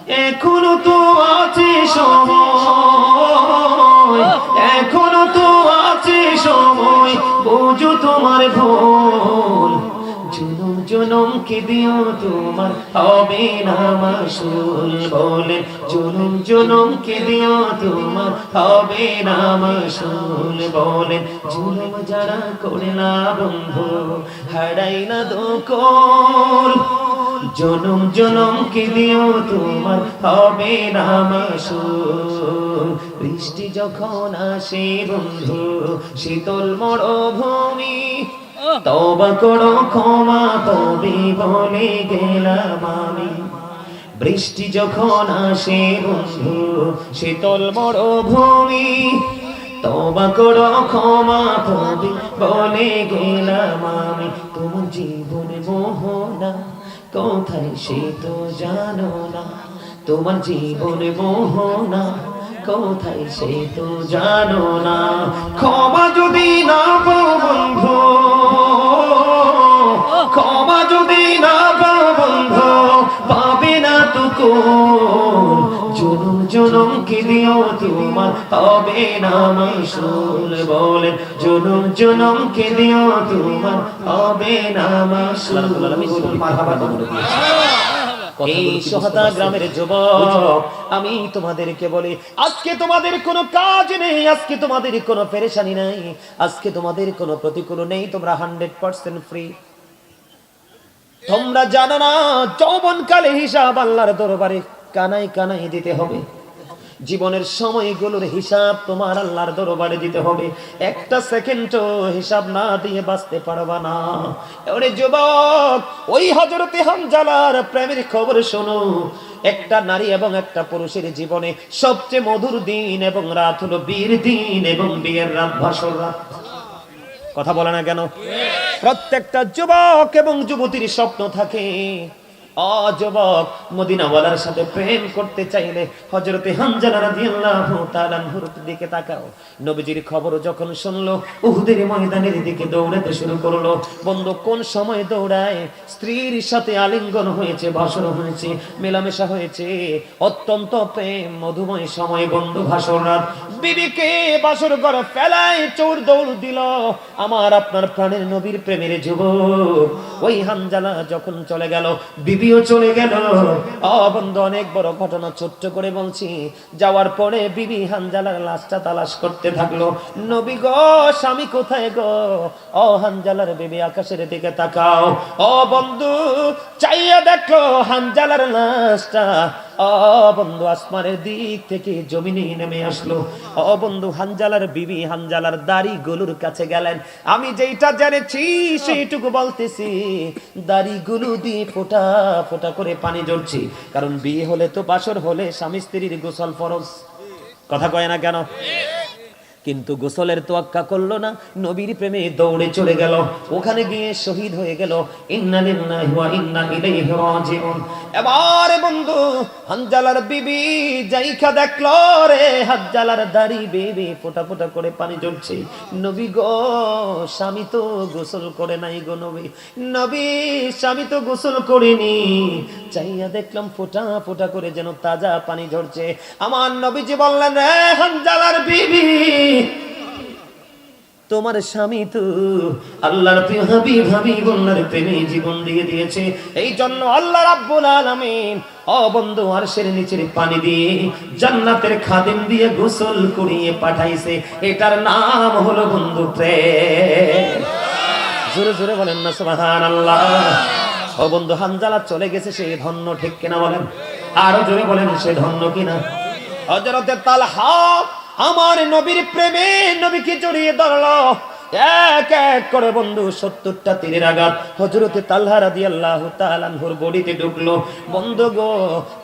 এখনো তো আছে সময়, এখনো তো আছে সময়, বুঝো তোমার ভুল। জনম জনম কে দিও তোমার হবে না মাসুল, বলেন জনম জনম কে দিও তোমার হবে না মাসুল, বলেন জুলুম যারা করে না বন্ধু হারাই না দোকল, জনম জনম কে দিও তোমার হবে না মাসুল। বৃষ্টি যখন আসে বন্ধু শীতল মরুভূমি, তওবা করো ক্ষমা পাবে বলে গেলাম আমি। বৃষ্টি যখন আসে বন্ধু শীতল মরুভূমি, তওবা করো ক্ষমা পাবে বলে গেলাম আমি। তোমার জীবনে মোহনা কোথায় সে তো জানো না, তোমার জীবনে মোহনা কোথায় সে তো জানো না। ক্ষমা যদি না পাও বন্ধু, ক্ষমা যদি না পাও বন্ধু পাবে না তো কোন, জনম জনম কে দিও তোমার হবে না মাসুল, বলেন জনম জনম কে দিও তোমার হবে না মাসুল। এই সোহাদা গ্রামের যুবক, আমি তোমাদেরকে বলি আজকে তোমাদের কোনো কাজ নেই, আজকে তোমাদের কোনো পেরেশানি নাই, আজকে তোমাদের কোনো প্রতিকূল নেই, তোমরা 100% ফ্রি। তোমরা জানো না যৌবনকালে হিসাব আল্লাহর দরবারে কানাই কানাই দিতে হবে, জীবনের সময়গুলোর হিসাব তোমার আল্লাহর দরবারে দিতে হবে, একটা সেকেন্ডও হিসাব না দিয়ে বাঁচতে পারবা না। ওরে যুবক, ওই হযরতে হানজালার প্রেমের খবর শোনো। একটা নারী এবং একটা পুরুষের জীবনে সবচেয়ে মধুর দিন এবং রাত হলো বিয়ের দিন এবং বিয়ের রাত ভাসর রাত। কথা বলে না কেন? প্রত্যেকটা যুবক এবং যুবতীর স্বপ্ন থাকে, যুবক মদিনাওয়ালার সাথে প্রেম করতে চাইলে হযরতে হানজালা রাদিয়াল্লাহু তাআলা আনহুর দিকে তাকাও। নবীজির খবর যখন শুনলো উহুদের ময়দানের দিকে দৌড়াতে শুরু করলো। বন্ধু কোন সময় দৌড়ায়? স্ত্রীর সাথে আলিঙ্গন হয়েছে, ভাসর হয়েছে, মেলামেশা হয়েছে, অত্যন্ত প্রেম মধুময় সময় বন্ধু ভাসর রাত। বিবিকে বাসর ঘরে ফেলায় চোর দৌড় দিল আমার আপনার প্রাণের নবীর প্রেমের যুবক। ওই হানজালা যখন চলে গেল বিবিও চলে গেল। বন্ধু অনেক বড় ঘটনা, ছোট্ট করে বলছি। যাওয়ার পরে বিবি হানজালার লাশটা তালাশ করতে থাকলো। নবী গো, স্বামী কোথায় গো? হানজালার বিবি আকাশের দিকে তাকাও। বন্ধু চাইয়া দেখো হানজালার লাশটা। বন্ধু আসমানের দিক থেকে জমিনে নেমে আসলো। বন্ধু হানজালার বিবি হানজালার দাড়ি গুলোর কাছে গেলেন। আমি যেইটা জেনেছি সেইটুকু বলতেছি, দাড়ি গুলো দিয়ে ফোঁটা ফোঁটা করে পানি ঝরছে, কারণ বিয়ে হলে তো বাসর হলে স্বামী স্ত্রীর গোসল ফরজ। কথা কয় না কেন? কিন্তু গোসলের তোয়াক্কা করলো না, নবীর প্রেমে দৌড়ে চলে গেল, ওখানে গিয়ে শহীদ হয়ে গেল। ইন্না লিল্লাহি ওয়া ইন্না ইলাইহি রাজিউন। এবারে বন্ধু হানজালার বিবি যাইখা দেখলো রে হানজালার দাড়ি বেবে ফোঁটা ফোঁটা করে পানি ঝরছে। নবী গো, স্বামী তো গোসল করে নাই গো নবী। নবী, স্বামী তো গোসল করেনি। চাইয়া দেখলাম ফোঁটা ফোঁটা করে যেন তাজা পানি ঝরছে। আমার নবীজি বললেন, রে হানজালার বিবি, তোমার স্বামী তো আল্লাহর প্রিয় হাবিব, হাবিবুল্লাহর প্রেমে জীবন দিয়ে দিয়েছে। এই জন্য আল্লাহ রাব্বুল আলামিন বন্ধু আরশের নিচের পানি দিয়ে জান্নাতের খাদিম দিয়ে গোসল করিয়ে পাঠাইছে। এটার নাম হলো বন্ধু প্রেম। জোরে জোরে বলেন না সুবহানাল্লাহ। বন্ধু হানজালা চলে গেছে, সে ধন্য, ঠিক কিনা বলেন? আরো জোরে বলেন, সে ধন্য কিনা? হযরতে তালহা আমার নবীর প্রেমে নবীকে জড়িয়ে ধরলো। এক এক করে বন্ধু 70টা তীরের আঘাত হযরতে তালহা রাদিয়াল্লাহু তাআলা আনহুর বডিতে ঢুকলো। বন্ধু গো,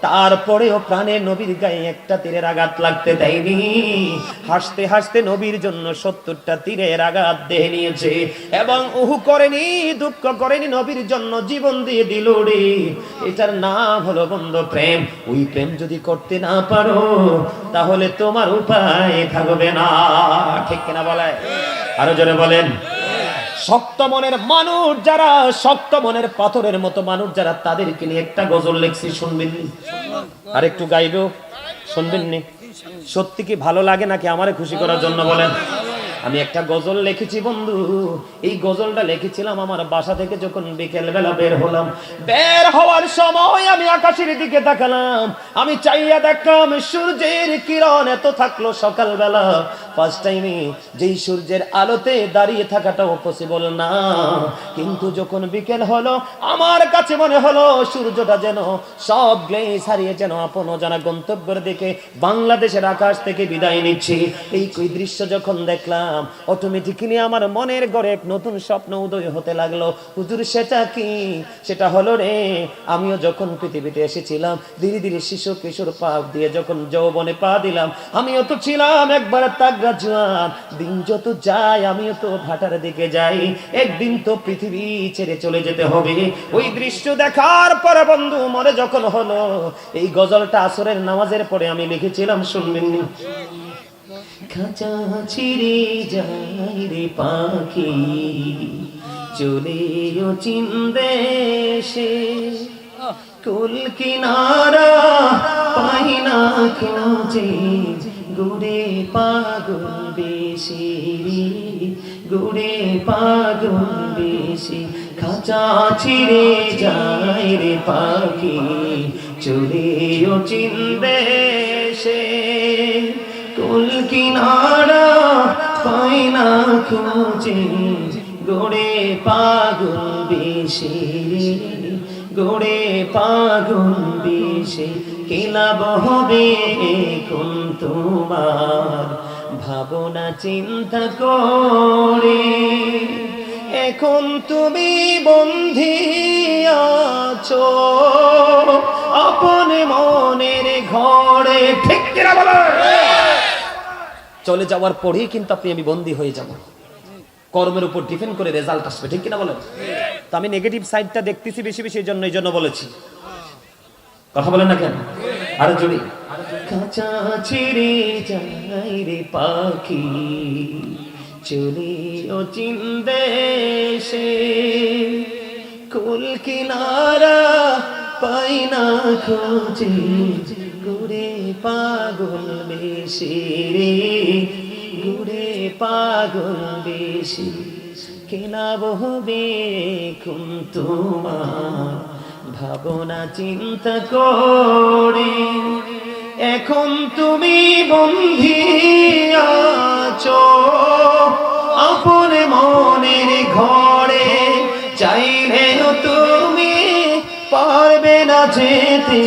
তারপরেও প্রাণে নবীর গায়ে একটা তীরের আঘাত লাগতে দেয়নি। হাসতে হাসতে নবীর জন্য 70টা তীরের আঘাত দেহে নিয়েছে এবং উহু করেনি, দুঃখ করেনি, নবীর জন্য জীবন দিয়ে দিল রে। এটার নাম হলো বন্ধু প্রেম। ওই প্রেম যদি করতে না পারো তাহলে তোমার উপায় থাকবে না, ঠিক কিনা বলে? আরো জোরে বলেন। শক্ত মনের মানুষ যারা, শক্ত মনের পাথরের মতো মানুষ যারা, তাদেরকে নিয়ে একটা গজল লিখছি, শুনবেননি? আর একটু গাইবেও, শুনবেননি? সত্যি কি ভালো লাগে নাকি আমারে খুশি করার জন্য বলেন? আমি একটা গজল লিখেছি বন্ধু। এই গজলটা লিখেছিলাম আমার বাসা থেকে যখন বিকেল বেলা বের হলাম। বের হওয়ার সময় আমি আকাশের দিকে তাকালাম, আমি চাইয়া দেখলাম সূর্যের কিরণ এত থাকলো সকালবেলা। ফার্স্ট টাইমে যেই সূর্যের আলোতে দাঁড়িয়ে থাকাটাও পসিবল না, কিন্তু যখন বিকেল হলো আমার কাছে মনে হলো সূর্যটা যেন সব গ্লেজ হারিয়ে যেন আপন জানা গন্তব্যের দিকে বাংলাদেশের আকাশ থেকে বিদায় নিচ্ছে। এই দৃশ্য যখন দেখলাম অটোমেটিক্যালি আমার মনের ঘরে এক নতুন স্বপ্ন উদয় হতে লাগলো। হুজুর সেটা কি? সেটা হলো রে, আমিও যখন পৃথিবীতে এসেছিলাম ধীরে ধীরে শিশু কিশোর পা দিয়ে যখন যৌবনে পা দিলাম, আমিও তো ছিলাম একবার তাগড়া জোয়ান। দিন যত যায় আমিও তো ভাটার দিকে যাই, একদিন তো পৃথিবী ছেড়ে চলে যেতে হবে। ওই দৃশ্য দেখার পরে বন্ধু মনে যখন হলো, এই গজলটা আসরের নামাজের পরে আমি লিখেছিলাম, শুনবেননি? খাঁচা ছিঁড়ে যায় রে পাখি, চলে ও চিন দেশে, কুল কিনারা পাই না খোঁজে, গুড়ে পাগল বেশি, গুড়ে পাগল বেশি। খাঁচা ছিঁড়ে যায় রে পাখি, চলে ও চিন দেশে, কুল কিনারা পাই না খোঁজে, গোড়ে পাগল বেশি, গোড়ে পাগল বেশি। কিলাব হবে কোন তোমার ভাবনা চিন্তা করে, এখন তুমি বন্ধি আছো আপন মনের ঘরে। ঠিক কিনা বলো? চলে যাওয়ার পরেই কিন্তু আমি বন্দী হয়ে যাব, কর্মের উপর ডিপেন্ড করে রেজাল্ট আসবে। ঠিক কিনা বলেন? তো আমি নেগেটিভ সাইডটা দেখতেছি বেশি বেশি, এই জন্য বলেছি। কথা বলেন না কেন? আরো জোরে। কাঁচা ছিঁড়ে যায় রে পাখি, চলে ও চিন দেশে, কুল কিনারা পাই না খোঁজে, গুড়ে পাগল বেশি রে, গুড়ে পাগল বেশি। কেনা বহবে কোন তোমার ভাবনা চিন্তা করে, এখন তুমি বন্ধি আছো আপন মনের ঘরে, চাইলেও তুমি পারবে না যেতে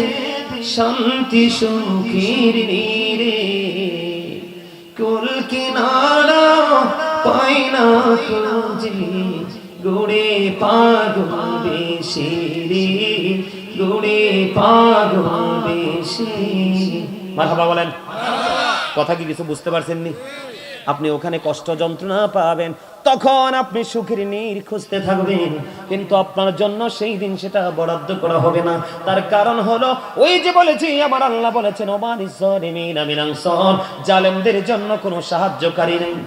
শান্তি সুখের নীড়ে, কুল কিনারা পাই না খোঁজে, গুড়ে পাগল বেশি রে, গুড়ে পাগল বেশি। মারহাবা বলেন। কথা কি কিছু বুঝতে পারছেন নি? আপনি ওখানে কষ্ট যন্ত্রণা পাবেন, তখন আপনি সুখের নীড় খুঁজতে থাকবেন, কিন্তু আপনার জন্য সেই দিন সেটা বরাদ্দ করা হবে না। তার কারণ হলো ওই যে বলেছি, আমার আল্লাহ বলেছেন ওমানিস জালিমিনা মিন আনসার, জালেমদের জন্য কোনো সাহায্যকারী নেই।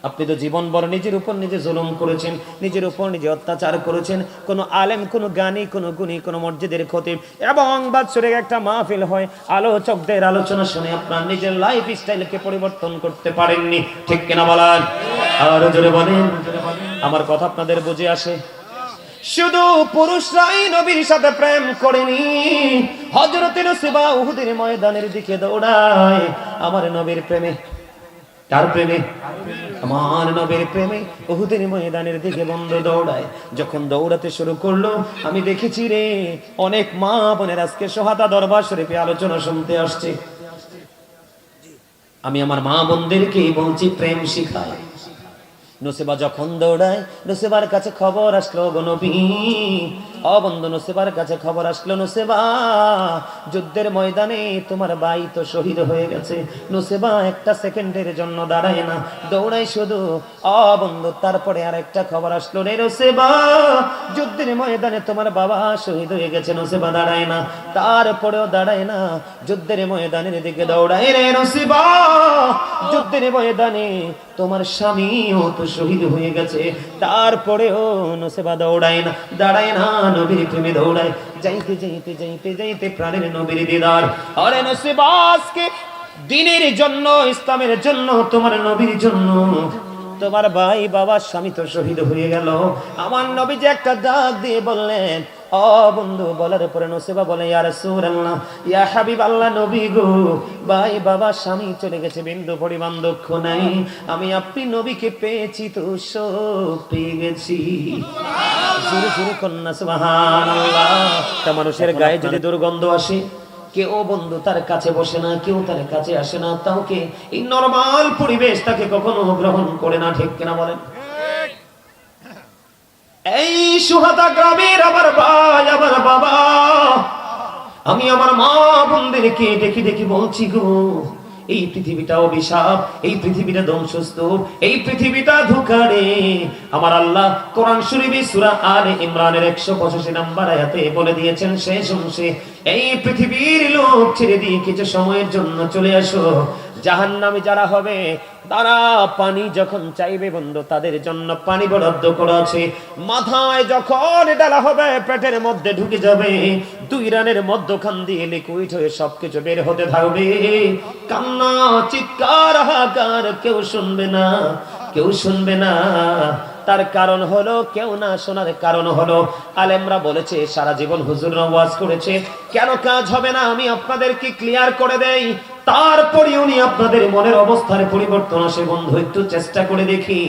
আপনি তো জীবন বড় নিজের উপর নিজে জুলুম করেছেন, নিজের উপর নিজে অত্যাচার করেছেন। কোন আলেম, কোন জ্ঞানী, কোন গুণী, কোন মসজিদের খতিব এবং বাৎসরিক একটা মাহফিল হয়, আলোচকদের আলোচনা শুনে আপনার নিজের লাইফ স্টাইলকে পরিবর্তন করতে পারেননি। ঠিক কিনা বলেন? আর জোরে বলেন। আমার কথা আপনাদের বুঝে আসে? শুধু পুরুষরাই নবীর সাথে প্রেম করেনি, হযরতে নসিবা উহুদের ময়দানের দিকে দৌড়ায় আমার নবীর প্রেমে। কার প্রেমে? আমার নবীর প্রেমে উহুদের ময়দানের দিকে বন্ধু দৌড়ায়। যখন দৌড়াতে শুরু করলো, আমি দেখেছি রে অনেক মা বোনের আজকে সোহাদা দরবার শরীফে আলোচনা শুনতে আসছে। আমি আমার মা বোনদেরকে বলছি প্রেম শিখায়। নসিবা যখন দৌড়ায়, নসিবার কাছে খবর আসলো, গো নবী ও বন্ধু, নুসেবার কাছে খবর আসলো, নুসেবা যুদ্ধের ময়দানে তোমার ভাই তো শহীদ হয়ে গেছে। নুসেবা একটা সেকেন্ডের জন্য দাঁড়ায় না, দৌড়াই শুধু। ও বন্ধু, তারপরে আর একটা খবর আসলো, রে নুসেবা যুদ্ধের ময়দানে তোমার বাবা শহীদ হয়ে গেছে। নুসেবা দাঁড়ায় না, তারপরেও দাঁড়ায় না, যুদ্ধের ময়দানের দিকে দৌড়ায়। রে নুসেবা যুদ্ধের ময়দানে তোমার স্বামীও তো শহীদ হয়ে গেছে, তারপরেও নুসেবা দৌড়ায় না, দাঁড়ায় না, নবীর প্রেমে দৌড়ায়। যাইতে যাইতে যাইতে যাইতে প্রাণের নবীর দিদার। আরে নুসেবা আজকে দ্বীনের জন্য, ইসলামের জন্য, তোমার নবীর জন্য তোমার ভাই বাবা স্বামী তো শহীদ হয়ে গেল। আমার নবী যে একটা ডাক দিয়ে বললেন, ও বন্ধু, বলার পরে নুসেবা বলে, ইয়া রাসূলুল্লাহ, ইয়া হাবিবাল্লাহ, নবী গো, ভাই বাবা স্বামী চলে গেছে, বিন্দু পরিমাণ দুঃখ নাই, আমি আপনি নবীকে পেয়েছি তো সব পেয়ে গেছি। জোরে জোরে কন্যা সুবহানাল্লাহ। তা মানুষের গায়ে যদি দুর্গন্ধ আসে, কেউ বন্ধু তার কাছে বসে না, কেউ তার কাছে আসে না, তাকে এই নরমাল পরিবেশ তাকে কখনো গ্রহণ করে না, ঠিক কিনা বলেন? এই সুহাদা গ্রামের আমার ভাই, আমার বাবা, আমি আমার মা বোনদেরকে দেখি দেখি বলছি গো, এই পৃথিবীটা অভিশাপ, এই পৃথিবীটা ধ্বংসস্তূপ, এই পৃথিবীটা ধোঁকারে। আমার আল্লাহ কোরআন শরীফে সূরা আলে ইমরানের 185 নম্বর আয়াতে বলে দিয়েছেন শেষ অংশে, এই পৃথিবীর লোক ছেড়ে দিয়ে কিছু সময়ের জন্য চলে আসো। জাহান্নামী যারা হবে তারা পানি যখন চাইবে বন্ধু, তাদের জন্য পানি বরাদ্দ করা আছে। মাথায় যখন ডালা হবে, পেটের মধ্যে ঢুকে যাবে, দুই রানের মধ্যখান দিয়ে লিকুইড হয়ে সবকিছু বের হতে থাকবে। কান্না, চিৎকার, হাহাকার, কেউ শুনবে না, কেউ শুনবে না। তার কারণ হলো, কেউ না শোনার কারণ হলো, আলেমরা বলেছে, সারা জীবন হুজুররা ওয়াজ করেছে, কেন কাজ হবে না আমি আপনাদেরকে ক্লিয়ার করে দেই, তারপরে উনি আপনাদের মনের অবস্থার পরিবর্তন আসে। বন্ধু, একটু চেষ্টা করে দেখি।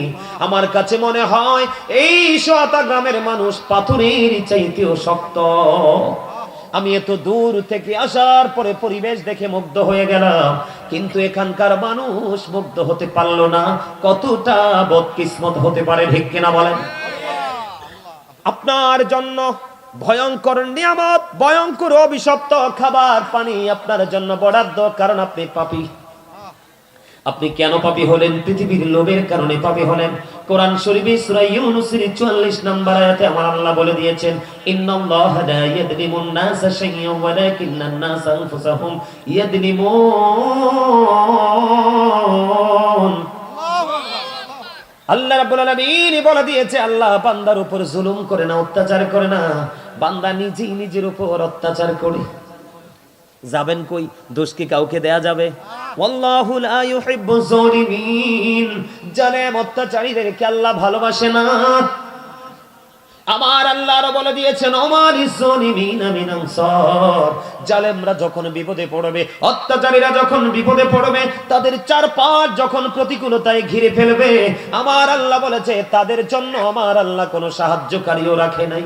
আমার কাছে মনে হয় এই সোয়াতা গ্রামের মানুষ পাথরের চাইতেও শক্ত। আমি এত দূর থেকে আসার পরে পরিবেশ দেখে মুগ্ধ হয়ে গেলাম, কিন্তু এখানকার মানুষ মুগ্ধ হতে পারলো না। কতটা বদকিসমত হতে পারে, ঠিক কিনা বলেন? আপনার জন্য ভয়ঙ্কর নিয়ামত, ভয়ঙ্কর অভিশপ্ত খাবার, পানি আপনার জন্য বরাদ্দ, কারণ আপনি পাপী। আপনি কেন পাপী হলেন? পৃথিবীর লোভের কারণে পাপী হলেন। কোরআন শরীফে সূরা ইউনূসের 44 নম্বর আয়াতে আমার আল্লাহ বলে দিয়েছেন, ইন্নাল্লাহা লা ইয়াযলিমুন নাসা শাইয়্যান ওয়ালাকিন্নান নাসা আনফুসাহুম ইয়াযলিমুন। আল্লাহ রাব্বুল আলামিন বলে দিয়েছে, আল্লাহ বান্দার উপর জুলুম করে না, অত্যাচার করে না, বান্দা নিজেই নিজের উপর অত্যাচার করে। যাবেন কই? দোষ কি কাউকে দেয়া যাবে? ওয়াল্লাহু লা ইউহিব্বুজ জালিমিন। জালেম অত্যাচারীদেরকে আল্লাহ ভালোবাসে না। আমার আল্লাহ আরো বলে দিয়েছেন, ওমালিজ জালিমিনা মিন আনসার। জালেমরা যখন বিপদে পড়বে, অত্যাচারীরা যখন বিপদে পড়বে, তাদের চারপাশ যখন প্রতিকূলতায় ঘিরে ফেলবে, আমার আল্লাহ বলেছে তাদের জন্য আমার আল্লাহ কোনো সাহায্যকারীও রাখে নাই।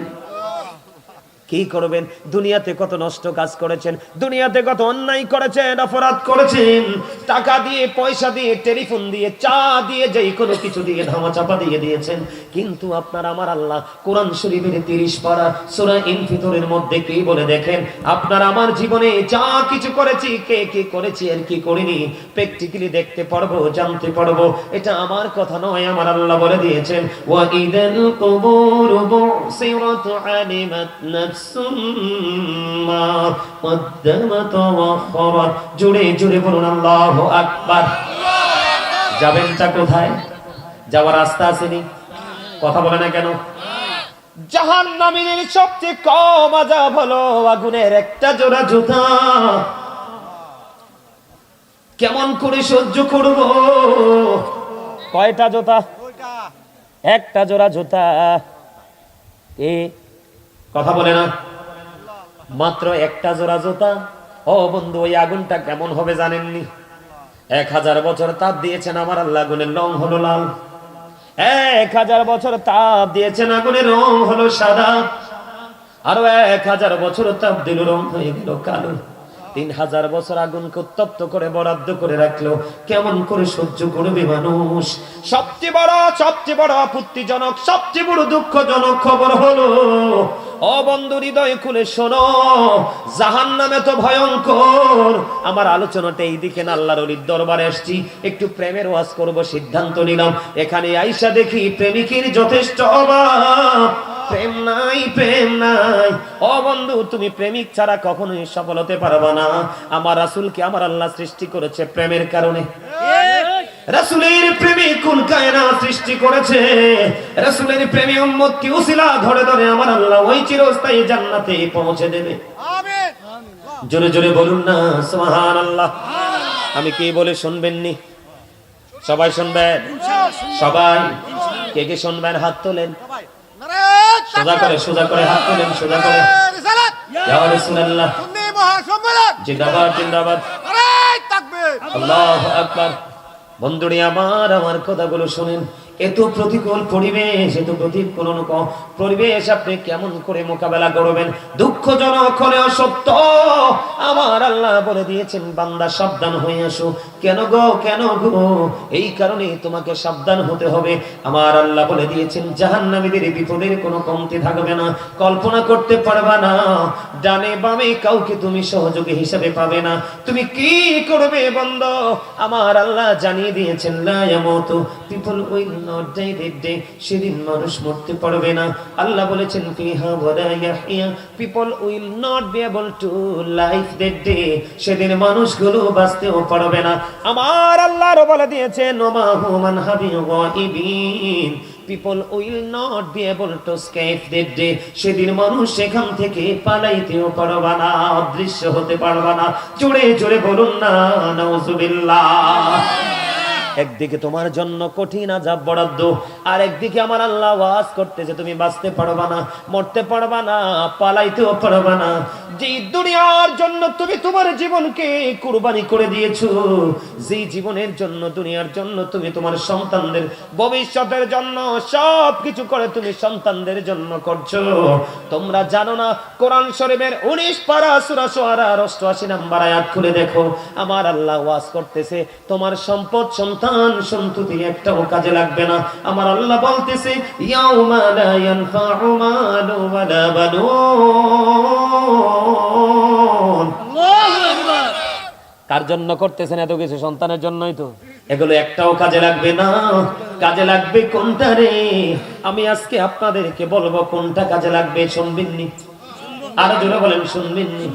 কি করবেন? দুনিয়াতে কত নষ্ট কাজ করেছেন, দুনিয়াতে কত অন্যায় করেছেন, অপরাধ করেছেন, টাকা দিয়ে, পয়সা দিয়ে, টেলিফোন দিয়ে, চা দিয়ে, যেই কোনো কিছু দিয়ে ধামাচাপা দিয়ে দিয়েছেন। কিন্তু আপনার আমার আল্লাহ কোরআন শরীফের 30 পারা সূরা ইনফিতরের মধ্যে কি বলে দেখেন, আপনার আমার জীবনে যা কিছু করেছি, কে কি করেছি আর কি করিনি, প্র্যাকটিক্যালি দেখতে পারবো, জানতে পারবো। এটা আমার কথা নয়, আমার আল্লাহ বলে দিয়েছেন, ওয়া ইদাল কুবুর বুসিরাত আলিমাত জুড়ে জুড়ে বলুন আল্লাহু আকবার। যাবেনটা কোথায়? যাওয়ার রাস্তা আসেনি? কথা বলে না কেন? জাহান্নামীদের সবচেয়ে কম আযাব হলো আগুনের একটা জোড়া জুতা। কেমন করে সহ্য করব? কয়টা জুতা? একটা জোড়া জুতা। কথা বলে না? মাত্র একটা জোড়া জুতা। ও বন্ধু, ওই আগুনটা কেমন হবে জানেননি? 1000 বছর তাপ দিয়েছেন আমার আল্লাহ, আগুনের রং হলো লাল। 1000 বছর তাপ দিয়েছেন, আগুনের রং হলো সাদা। আরো 1000 বছর তাপ দিল, রং হয়ে গেল কালো। 3000 বছর আগুনকে উত্তপ্ত করে বরাদ্দ করে রাখলো, কেমন করে সহ্য করবে মানুষ? সবচেয়ে বড় আপত্তিজনক, সবচেয়ে বড় দুঃখজনক খবর হলো, ও বন্ধু হৃদয় খুলে শোনো, জাহান্নাম এত ভয়ঙ্কর। আমার আলোচনাটা এইদিকে না, আল্লাহর ওলির দরবারে আসছি, একটু প্রেমের ওয়াজ করব সিদ্ধান্ত নিলাম। এখানে আইসা দেখি প্রেমিকের যথেষ্ট অভাব, প্রেম নাই। ও বন্ধু, তুমি প্রেমিক ছাড়া কখনোই সফল হতে পারবে না। আমার রাসূলকে আমার আল্লাহ সৃষ্টি করেছে প্রেমের কারণে। রাসূলের প্রেমে কুল কায়নাত সৃষ্টি করেছে। রাসূলের প্রেমে উম্মতকে উসিলা ধরে ধরে আমার আল্লাহ ওই চিরস্থায়ী জান্নাতে পৌঁছে দেবে। আমিন। জোরে জোরে বলুন না সুবহানাল্লাহ। আমি কি বলে শুনবেন নি? সবাই শুনবেন? সবাই কে কে শুনবেন? হাত তোলেন। সোজা করে হাত তোলেন, সোজা করে। ইয়া রাসূলুল্লাহ, জিন্দাবাদ জিন্দাবাদ, আল্লাহু আকবার। বন্ধুরে আমার কথাগুলো শুনেন। এত প্রতিকূল পরিবেশ আপনি কেমন করে মোকাবেলা করবেন? দুঃখজনক হলেও সত্য, আমার আল্লাহ বলে দিয়েছেন, বান্দা সাবধান হয়ে আসো। কেন গো? এই কারণে তোমাকে সাবধান হতে হবে। আমার আল্লাহ বলে দিয়েছেন, জাহান্নামীদের বিপদের কোনো কমতি থাকবে না, কল্পনা করতে পারবা না। ডানে বামে কাউকে তুমি সহযোগী হিসাবে পাবে না। তুমি কি করবে বান্দা? আমার আল্লাহ জানিয়ে দিয়েছেন, লা ইয়ামুতু, people will not die that day, সেদিন মানুষ মরতে পারবে না। আল্লাহ বলেছেন, ফিহা ওয়ালা ইয়াহইয়া, people will not be able to live that day, সেদিন মানুষগুলো বাঁচতেও পারবে না। আমার আল্লাহ বলে দিয়েছেন, ওমা human হাবিগাইবিন, people will not be able to escape that day, সেদিন মানুষ সেখান থেকে পালাইতেও পারবে না, অদৃশ্য হতে পারবে না। জোরে জোরে বলুন না নাউজুবিল্লাহ। একদিকে তোমার জন্য কঠিন আযাব বরাদ্দ, আর একদিকে আমার আল্লাহ ওয়াজ করতেছে, তুমি বাঁচতে পারবা না, মরতে পারবা না, পালাইতেও পারবা না। যে দুনিয়ার জন্য তুমি তোমার জীবনকে কুরবানি করে দিয়েছো, যে জীবনের জন্য, দুনিয়ার জন্য তুমি তোমার সন্তানদের ভবিষ্যতের জন্য সবকিছু করে তুমি সন্তানদের জন্য করছো, তোমরা জানো না? কোরআন শরীফের 19 পারা সূরা শুআরা 88 নম্বর আয়াত খুলে দেখো। আমার আল্লাহ ওয়াজ করতেছে, তোমার সম্পদ, সন্ততি একটাও কাজে লাগবে না। আমার আল্লাহ বলতেছে, ইয়াউমা লা ইয়ানফাউ মালু ওয়ালা বানুন। আল্লাহু আকবার। কার জন্য করতেছেন এত কিছু? সন্তানের জন্যই তো। এগুলো একটাও কাজে লাগবে না। কাজে লাগবে কোনটা রে? আমি আজকে আপনাদেরকে বলবো কোনটা কাজে লাগবে। শুনবেন নি? আরো জোরে বলেন, শুনবেন নি?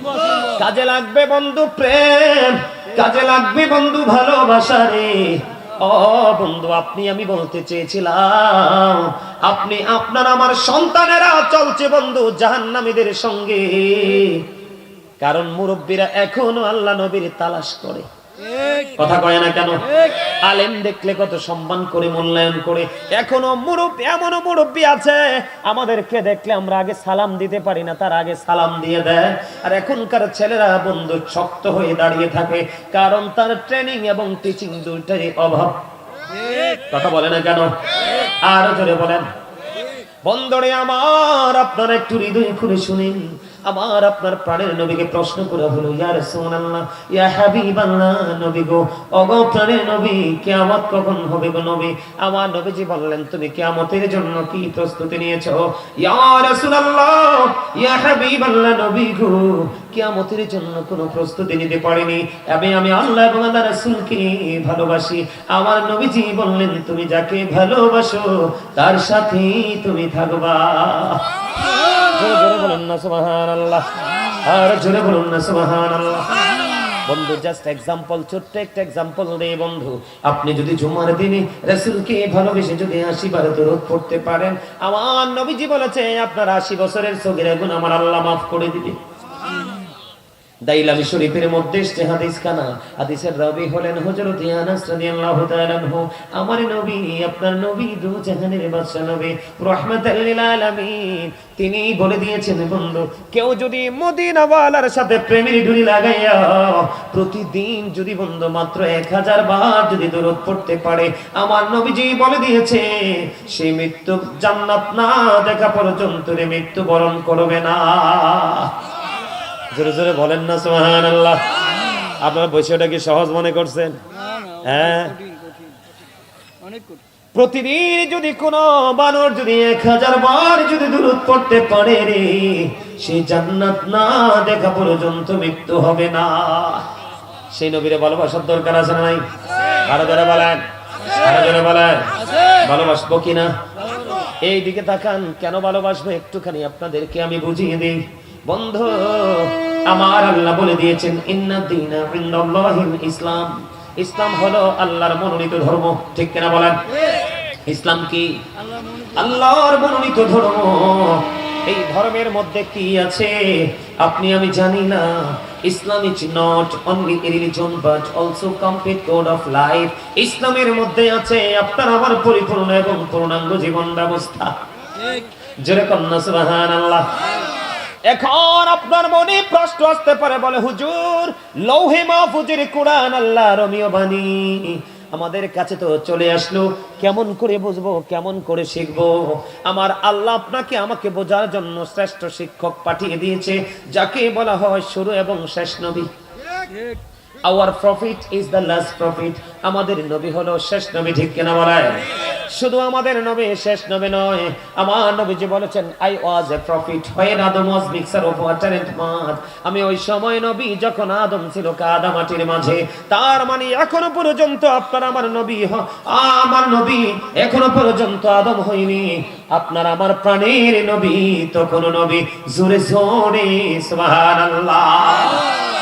কাজে লাগবে বন্ধু প্রেম, কাজে লাগবে বন্ধু ভালোবাসা রে। ও বন্ধু, আমি বলতে চেয়েছিলাম, আপনার আমার সন্তানেরা চলছে বন্ধু জাহান্নামীদের সঙ্গে, কারণ মুরব্বীরা এখনো আল্লাহ নবীর তালাশ করে। কথা কয় না কেন? আলেম দেখলে কত সম্মান করে, মূল্যায়ন করে। এখনো এমন মুরব্বী আছে, আমাদেরকে দেখলে আমরা আগে সালাম দিতে পারি না, তার আগে সালাম দিয়ে দেয়। আর এখনকার ছেলেরা বন্ধু শক্ত হয়ে দাঁড়িয়ে থাকে, কারণ তার ট্রেনিং এবং টিচিং দুইটারই অভাব। কথা বলে না কেন? আর জোরে বলেন। বন্ধুরে আমার, আপনারা একটু হৃদয় খুলে শুনেন। আমার আপনার প্রাণের নবীকে প্রশ্ন করা হলো, ইয়া রাসূলুল্লাহ, ইয়া হাবিবাল্লাহ, নবী গো, ওগো প্রাণের নবী, কিয়ামত কখন হবে গো নবী? আমার নবীজি বললেন, তুমি কিয়ামতের জন্য কি প্রস্তুতি নিয়েছো? ইয়া রাসূলুল্লাহ, ইয়া হাবিবাল্লাহ, নবী গো, কিয়ামতের জন্য কোনো প্রস্তুতি নিতে পারিনি। আমি আল্লাহ এবং আল্লাহর রাসূলকে ভালোবাসি। আমার নবীজি বললেন, তুমি যাকে ভালোবাসো তার সাথেই তুমি থাকবা। জোরে বলুন না সুবহানাল্লাহ, আর জোরে বলুন না সুবহানাল্লাহ। বন্ধু, জাস্ট এক্সাম্পল, ছোট্ট একটা এক্সাম্পল দেই বন্ধু। আপনি যদি জুমার দিনে রাসূলকে ভালোবেসে যদি 80 বার দরুদ পড়তে পারেন, আমার নবীজি বলেছে আপনার 80 বছরের সগীরা গুনাহ আমার আল্লাহ maaf করে দিবে। দাইলামি শরীফের মধ্যে এসেছে হাদিস খানা। হাদিসের রাবী হলেন হযরত আনাস রাদিয়াল্লাহু তাআলা আনহু। আমার নবী, আপনার নবী, দু জাহানের বাদশা নবী, রাহমাতাল লিল আলামিন, তিনি বলে দিয়েছেন বন্ধু, কেউ যদি মদিনাওয়ালার সাথে প্রেমের ডুরি লাগাইয়া প্রতিদিন যদি বন্ধু মাত্র 1000 বার যদি দরুদ পড়তে পারে, আমার নবীজি বলে দিয়েছে সে মৃত্যু জান্নাত না দেখা পর্যন্ত মৃত্যুবরণ করবে না। জোরে জোরে বলেন না সুবহানাল্লাহ। আপনারা বিষয়টা কি সহজ মনে করছেন? হ্যাঁ, প্রতিদিন যদি কোন বানর যদি 1000 বার যদি দুরূদ পড়তে পারে রে, সেই জান্নাত না দেখা পর্যন্ত মৃত্যু হবে না। সেই নবীরে ভালোবাসার দরকার আছে না নাই? আরো জোরে বলেন, আরো জোরে বলেন, ভালোবাসবো কিনা? এই দিকে তাকান, কেন ভালোবাসবো একটুখানি আপনাদেরকে আমি বুঝিয়ে দিই। বন্ধু আমার, আল্লাহ বলে দিয়েছেন ইন্না দীনা ইনদাল্লাহিল ইসলাম। ইসলাম হলো আল্লাহর মনোনীত ধর্ম, ঠিক কিনা বলেন? ইসলাম কি? আল্লাহর মনোনীত ধর্ম। এই ধর্মের মধ্যে কি আছে আপনি আমি জানি না। Islam is not only a religion but also complete code of life. ইসলামের মধ্যে আছে আপনার আমার পরিপূর্ণ এবং পূর্ণাঙ্গ জীবন ব্যবস্থা। জোরে কন্যা সুবহানাল্লাহ। এখন আপনার মনে প্রশ্ন আসতে পারে, বলে হুজুর লৌহে মাহফুজের কোরআন আল্লাহর রমিয় বাণী আমাদের কাছে তো চলে আসলো, কেমন করে বুঝবো, কেমন করে শিখবো? আমার আল্লাহ আপনাকে আমাকে বোঝার জন্য শ্রেষ্ঠ শিক্ষক পাঠিয়ে দিয়েছে, যাকে বলা হয় শুরু এবং শেষ নবী। Our prophet is the last prophet. আমাদের নবী হলো শেষ নবী, ঠিক কিনা বলেন? শুধু আমাদের নবী শেষ নবী নয়, আমার নবীজি বলেছেন I was a prophet when Adam was mixture of water and mud. আমি ওই সময় নবী যখন আদম ছিল কাদা মাটির মাঝে। তার মানে এখনো পর্যন্ত আপনার আমার নবী আমার নবী এখনো পর্যন্ত আদম হয়নি। আপনার আমার প্রাণের নবী তখন নবী। জোরে জোরে সুবহানাল্লাহ।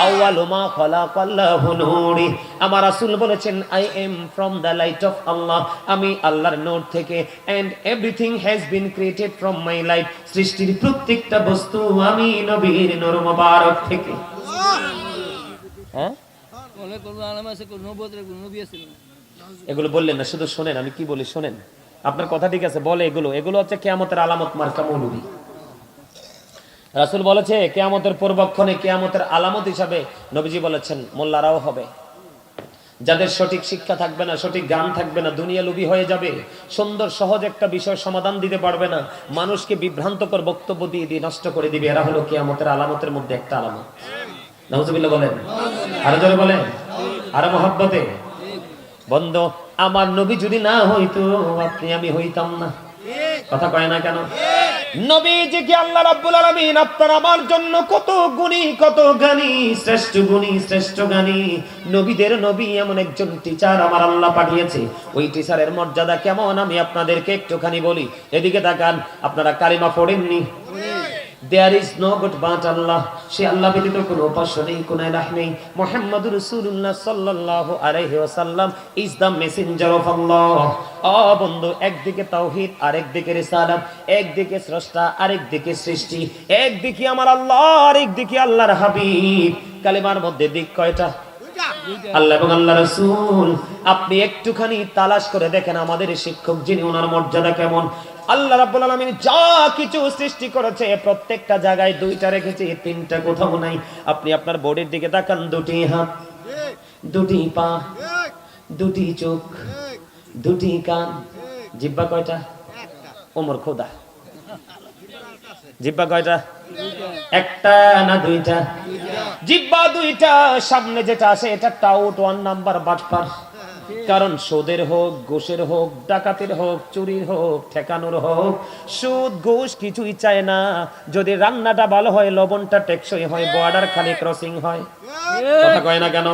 আউয়ালু মা খালাকাল্লাহু নূরি। আমার রাসূল বলেছেন I am from the light of Allah. আমি আল্লাহর নূর থেকে, and everything has been created from my light. সৃষ্টির প্রত্যেকটা বস্তু আমি নবীর নূর মোবারক থেকে। হ্যাঁ, এগুলো বললেন না, শুধু শোনেন আমি কি বলি শোনেন। আপনার কথা ঠিক আছে, বলে এগুলো হচ্ছে কিয়ামতের আলামত মার্কা মৌলবী। রাসূল বলেছে কিয়ামতের পূর্বক্ষণে কিয়ামতের আলামত হিসাবে নবীজি বলেছেন মোল্লারাও হবে। যাদের সঠিক শিক্ষা থাকবে না, সঠিক জ্ঞান থাকবে না, দুনিয়া লোভী হয়ে যাবে, সুন্দর সহজ একটা বিষয় সমাধান দিতে পারবে না, মানুষকে বিভ্রান্তকর বক্তব্য দিয়ে দিয়ে নষ্ট করে দিবে। এরা হলো কিয়ামতের আলামতের মধ্যে একটা আলামত। নাউজুবিল্লাহ বলেন, আরো জোরে বলেন, আরো মহব্বতে। বন্ধু আমার নবী যদি না হইতো আপনি আমি হইতাম না। কথা কয় না কেন? নবীজি কি আল্লাহ রাব্বুল আলামিন আপনার আমার জন্য কত গুণী, কত জ্ঞানী, শ্রেষ্ঠ গুণী, শ্রেষ্ঠ জ্ঞানী, নবীদের নবী এমন একজন টিচার আমার আল্লাহ পাঠিয়েছে। ওই টিচারের মর্যাদা কেমন আমি আপনাদেরকে একটুখানি বলি। এদিকে তাকান, আপনারা কালিমা পড়েননি? There is no God but Allah. সে আল্লাহ ব্যতীত কোনো উপাস্য নেই, কোনো ইলাহ নেই। মুহাম্মাদুর রাসূলুল্লাহ সাল্লাল্লাহু আলাইহি ওয়াসাল্লাম is the messenger of Allah. ও বন্ধু, একদিকে তাওহীদ, আরেকদিকে রিসালাত, একদিকে স্রষ্টা, আরেকদিকে সৃষ্টি, একদিকে আমার আল্লাহ, আরেকদিকে আল্লাহর হাবিব। কালেমার মধ্যে দিক কয়টা? আল্লাহ এবং আল্লাহ রাসূল। আপনি একটুখানি তালাশ করে দেখেন আমাদের শিক্ষক যিনি, ওনার মর্যাদা কেমন। আল্লাহ রাব্বুল আলামিন যা কিছু সৃষ্টি করেছে প্রত্যেকটা জায়গায় দুইটা রেখেছে, তিনটা কোথাও নাই। আপনি আপনার বডির দিকে তাকান, দুটি হাত, দুটি পা, দুটি চোখ, দুটি কান, জিহ্বা কয়টা? ওমর খোদা, জিহ্বা কয়টা? একটা না দুইটা? জিহ্বা দুইটা। সামনে যেটা আছে এটা টাউট, 1 নাম্বার বাটপার। কারণ সুদের হোক, ঘুষের হোক, ডাকাতের হোক, চুরির হোক, ঠেকানোর হোক, সুদ ঘুষ কিছুই চায় না। যদি রান্নাটা ভালো হয়, লবণটা টেকসই হয়, বর্ডার খালি ক্রসিং হয়। কথা কয় না কেন?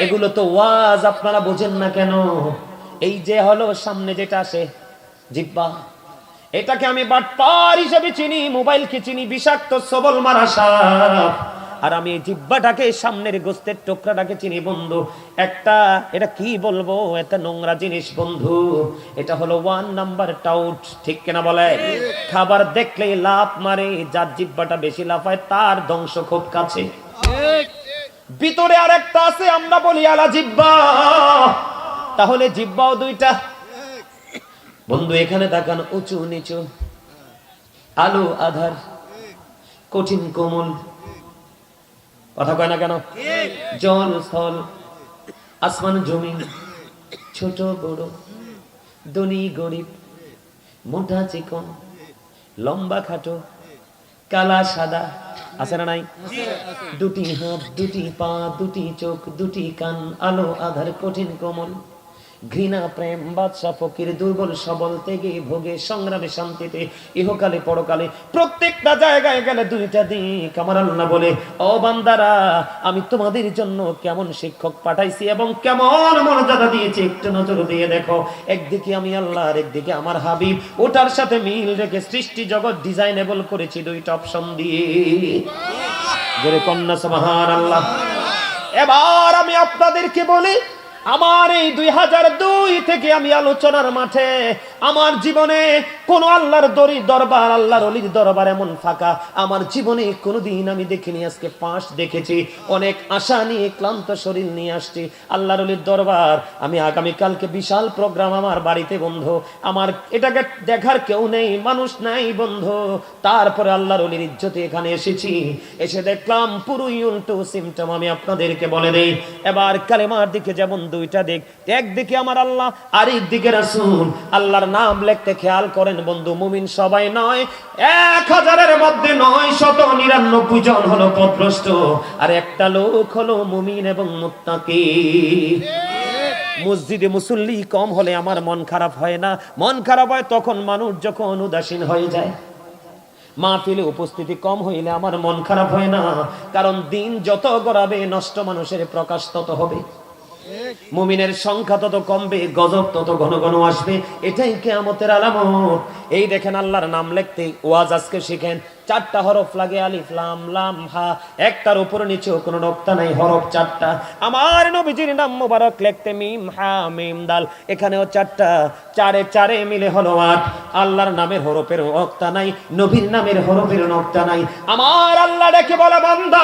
এগুলো তো ওয়াজ, আপনারা বোঝেন না কেন? এই যে হলো সামনে যেটা আসে জিহ্বা, এটাকে আমি বাটপার হিসেবে চিনি, মোবাইলকে চিনি বিষাক্ত সবল মারা সাপ। আর আমি জিহ্বাটাকে, সামনের গোস্তের টুকরাটাকে চিনি বন্ধু একটা, এটা কি বলবো, এটা নোংরা জিনিস বন্ধু। এটা হলো 1 নাম্বার টাউট, ঠিক কিনা বলে? খাবার দেখলেই লাফ মারে, যার জিহ্বাটা বেশি লাফায় তার ধ্বংস খুব কাছে। ভিতরে আর একটা আছে, আমরা বলি আলা জিহ্বা। তাহলে জিহ্বাও দুইটা বন্ধু। এখানে তাকান, উঁচু নিচু, আলো আধার, কঠিন কোমল, কথা কয় না কেন? জল স্থল, আসমান জমিন, ছোট বড়, ধনী গরিব, মোটা চিকন, লম্বা খাটো, কালা সাদা আছে না নাই? দুটি হাত, দুটি পা, দুটি চোখ, দুটি কান, আলো আধার কঠিন কোমল, ঘৃণা প্রেম বাদশা ফকির, দুর্বল সবল, ত্যাগে ভোগে সংগ্রামে শান্তিতে, ইহকালে পরকালে, প্রত্যেকটা জায়গায় গেলে দুইটা দিক। আমার আল্লাহ বলে, ও বান্দারা, আমি তোমাদের জন্য কেমন শিক্ষক পাঠাইছি এবং কেমন মর্যাদা দিয়েছি একটু নজর দিয়ে দেখো। একদিকে আমি আল্লাহ আর একদিকে আমার হাবিব, ওটার সাথে মিল রেখে সৃষ্টি জগৎ ডিজাইনেবল করেছি দুইটা অপশন দিয়ে। জোরে কন্যা সুবহানাল্লাহ। এবার আমি আপনাদেরকে বলি, আমার এই 2002 থেকে আমি আলোচনার মাঠে আমার জীবনে কোন আল্লাহর দরবার, আল্লাহর ওলির দরবার এমন ফাঁকা আমার জীবনে কোনোদিন আমি দেখিনি। আজকে 5 দেখেছি। অনেক আশা নিয়ে ক্লান্ত শরীর নিয়ে আসছি আল্লাহর ওলির দরবার। আমি আগামীকালকে বিশাল প্রোগ্রাম আমার বাড়িতে বন্ধু, আমার এটাকে দেখার কেউ নেই, মানুষ নাই বন্ধু। তারপরে আল্লাহর ওলির ইজ্জতে এখানে এসেছি, এসে দেখলাম পুরোই উল্টো সিমটম। আমি আপনাদেরকে বলে দেই, এবার কালেমার দিকে যেমন দুইটা দিক, একদিকে আমার আল্লাহ আর একদিকে রাসূল। আল্লাহর নাম লিখতে খেয়াল করেন বন্ধু, মুমিন সবাই নয়, 1000-এর মধ্যে 999 জন হলো পথভ্রষ্ট, আর একটা লোক হলো মুমিন এবং মুত্তাকি। মসজিদে মুসল্লি কম হলে আমার মন খারাপ হয় না। মন খারাপ হয় তখন মানুষ যখন উদাসীন হয়ে যায়। মাহফিলে উপস্থিতি কম হইলে আমার মন খারাপ হয় না, কারণ দিন যত গড়াবে নষ্ট মানুষের প্রকাশ তত হবে। মুমিনের সংখ্যা তত কমবে, গজব তত ঘন ঘন আসবে। এটাই কিয়ামতের আলামত। এই দেখেন আল্লাহর নাম লিখতে ওয়াজ আজকে শিখেন, 4টা হরফ লাগে, আলিফ লাম লাম হা, একটার উপরে নিচেও কোনো নক্তা নাই, হরফ 4টা। আমার নবীজির নাম মোবারক লিখতে মিম হা মিম দাল, এখানেও 4টা, 4-এ মিলে হলো 8। আল্লাহর নামের হরফের নক্তা নাই, নবীর নামের হরফের নক্তা নাই। আমার আল্লাহ ডেকে বলে, বান্দা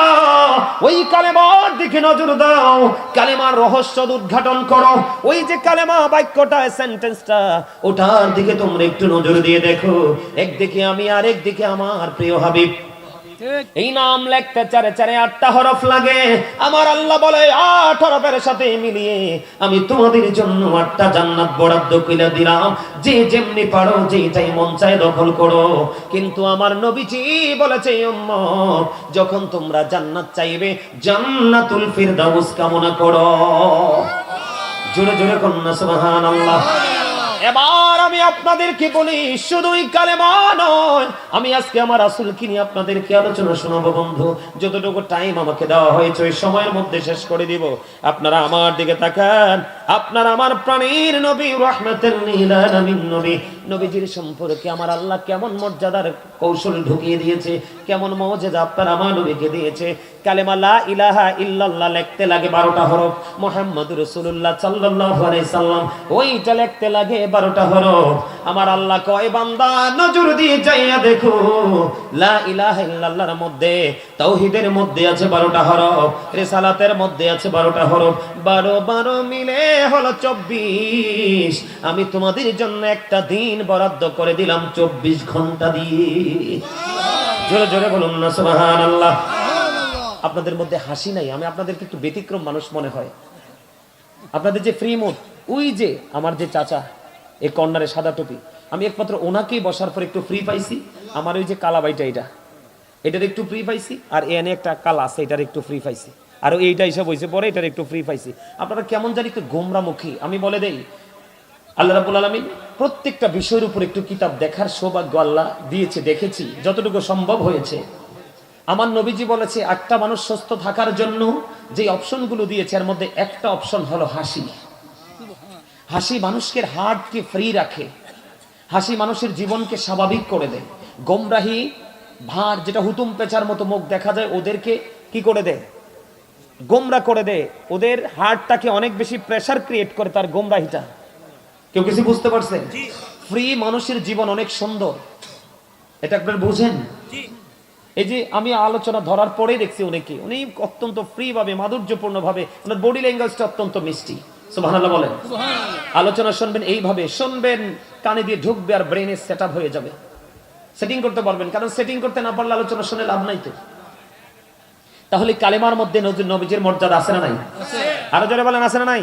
ওই কালেমার দিকে নজর দাও, কালেমার রহস্য উদ্ঘাটন করো। ওই যে কালেমা বাক্যটা, সেন্টেন্সটা, ওটার দিকে তোমরা একটু নজর দিয়ে দেখো। একদিকে আমি আর একদিকে আমার প্রিয় হাবিব। এই নাম লিখতে 4-এ 8টা হরফ লাগে। আমার আল্লাহ বলে 8 হরফের সাথে মিলিয়ে আমি তোমাদের জন্য 8টা জান্নাত বরাদ্দ কইরা দিলাম। যে যেমনি পারো, যেটাই মন চায় দখল করো। কিন্তু আমার নবীজি বলেছে, উম্মত যখন তোমরা জান্নাত চাইবে, জান্নাতুল ফিরদাউস কামনা করো। জোরে জোরে কন্যা সুবহানাল্লাহ। এবার আমি আপনাদেরকে বলি, শুধুই কালেমা নয়, আমি আজকে আমার রাসূলকে নিয়ে আপনাদেরকে আলোচনা শোনাবো বন্ধু। যতটুকু টাইম আমাকে দেওয়া হয়েছে ওই সময়ের মধ্যে শেষ করে দিব। আপনারা আমার দিকে তাকান। আপনারা আমার প্রাণের নবী, রাহমাতুল লিল আলামিন নবী, নবীজির সম্পর্কে আমার আল্লাহ কেমন মর্যাদার কৌশল ঢুকিয়ে দিয়েছে, কেমন মুজিজা আপনার আমার নবীকে দিয়েছে। কালেমা লা ইলাহা ইল্লাল্লাহ লিখতে লাগে 12টা হরফ, মুহাম্মাদুর রাসূলুল্লাহ সাল্লাল্লাহু আলাইহি সাল্লাম ওইটা লিখতে লাগে 12টা হরফ। আমার আল্লাহ কয়, বান্দা নজর দিয়ে যাইয়া দেখো, লা ইলাহা ইল্লাল্লাহর মধ্যে, তাওহীদের মধ্যে আছে 12টা হরফ, রিসালাতের মধ্যে আছে 12টা হরফ, 12 মিলে হলো 24। আমি তোমাদের জন্য একটা দিন বরাদ্দ করে দিলাম 24 ঘন্টা দিয়ে। জোরে জোরে বলুন না সুবহানাল্লাহ। আপনাদের মধ্যে হাসি নাই, আমি আপনাদেরকে একটু ব্যতিক্রম মানুষ মনে হয়। আপনাদের যে ফ্রি মুড, ওই যে আমার যে চাচা এই কর্নারে সাদা টুপি, আমি একমাত্র ওনাকেই বসার পর একটু ফ্রি পাইছি। আমার ওই যে কালা বাইটা, এটার একটু ফ্রি পাইছি, আর এনে একটা কালা আছে, এটার একটু ফ্রি পাইছি, আর এইটা হিসাব হয়েছে পরে এটার একটু ফ্রি পাইছি। আপনারা কেমন জানি একটু গোমরামুখী। আমি বলে দেই, আল্লাহ রাব্বুল আলামিন প্রত্যেকটা বিষয়ের উপর একটু কিতাব দেখার সৌভাগ্য আল্লাহ দিয়েছে, দেখেছি যতটুকু সম্ভব হয়েছে। আমার নবীজি বলেছে, একটা মানুষ সুস্থ থাকার জন্য যে অপশনগুলো দিয়েছে এর মধ্যে একটা অপশন হলো হাসি। হাসি মানুষকে হার্টকে ফ্রি রাখে, হাসি মানুষের জীবনকে স্বাভাবিক করে দেয়। গোমরাহি ভার, যেটা হুতুম পেঁচার মতো মুখ দেখা যায়, ওদেরকে কি করে দেয়? গোমরা করে দেয়। ওদের হার্টটাকে অনেক বেশি প্রেসার ক্রিয়েট করে তার গোমরাহিটা। কেউ কিছু বুঝতে পারছেন? ফ্রি মানুষের জীবন অনেক সুন্দর, এটা আপনারা বুঝেন? এই যে আমি আলোচনা ধরার পরে দেখছি উনি অত্যন্ত ফ্রি ভাবে, মাধুর্যপূর্ণ ভাবে, ওনার বডি ল্যাঙ্গুয়েজটা অত্যন্ত মিষ্টি। সুবহানাল্লাহ বলেন। আলোচনা শুনবেন এইভাবে, শুনবেন, কানে দিয়ে ঢুকবে আর ব্রেনে সেট আপ হয়ে যাবে, সেটিং করতে পারবেন। কারণ সেটিং করতে না পারলে আলোচনা শুনে লাভ নাই তো। তাহলে কালেমার মধ্যে নবীজির মর্যাদা আছে না নাই? আরো জোরে বলেন, আছে না নাই?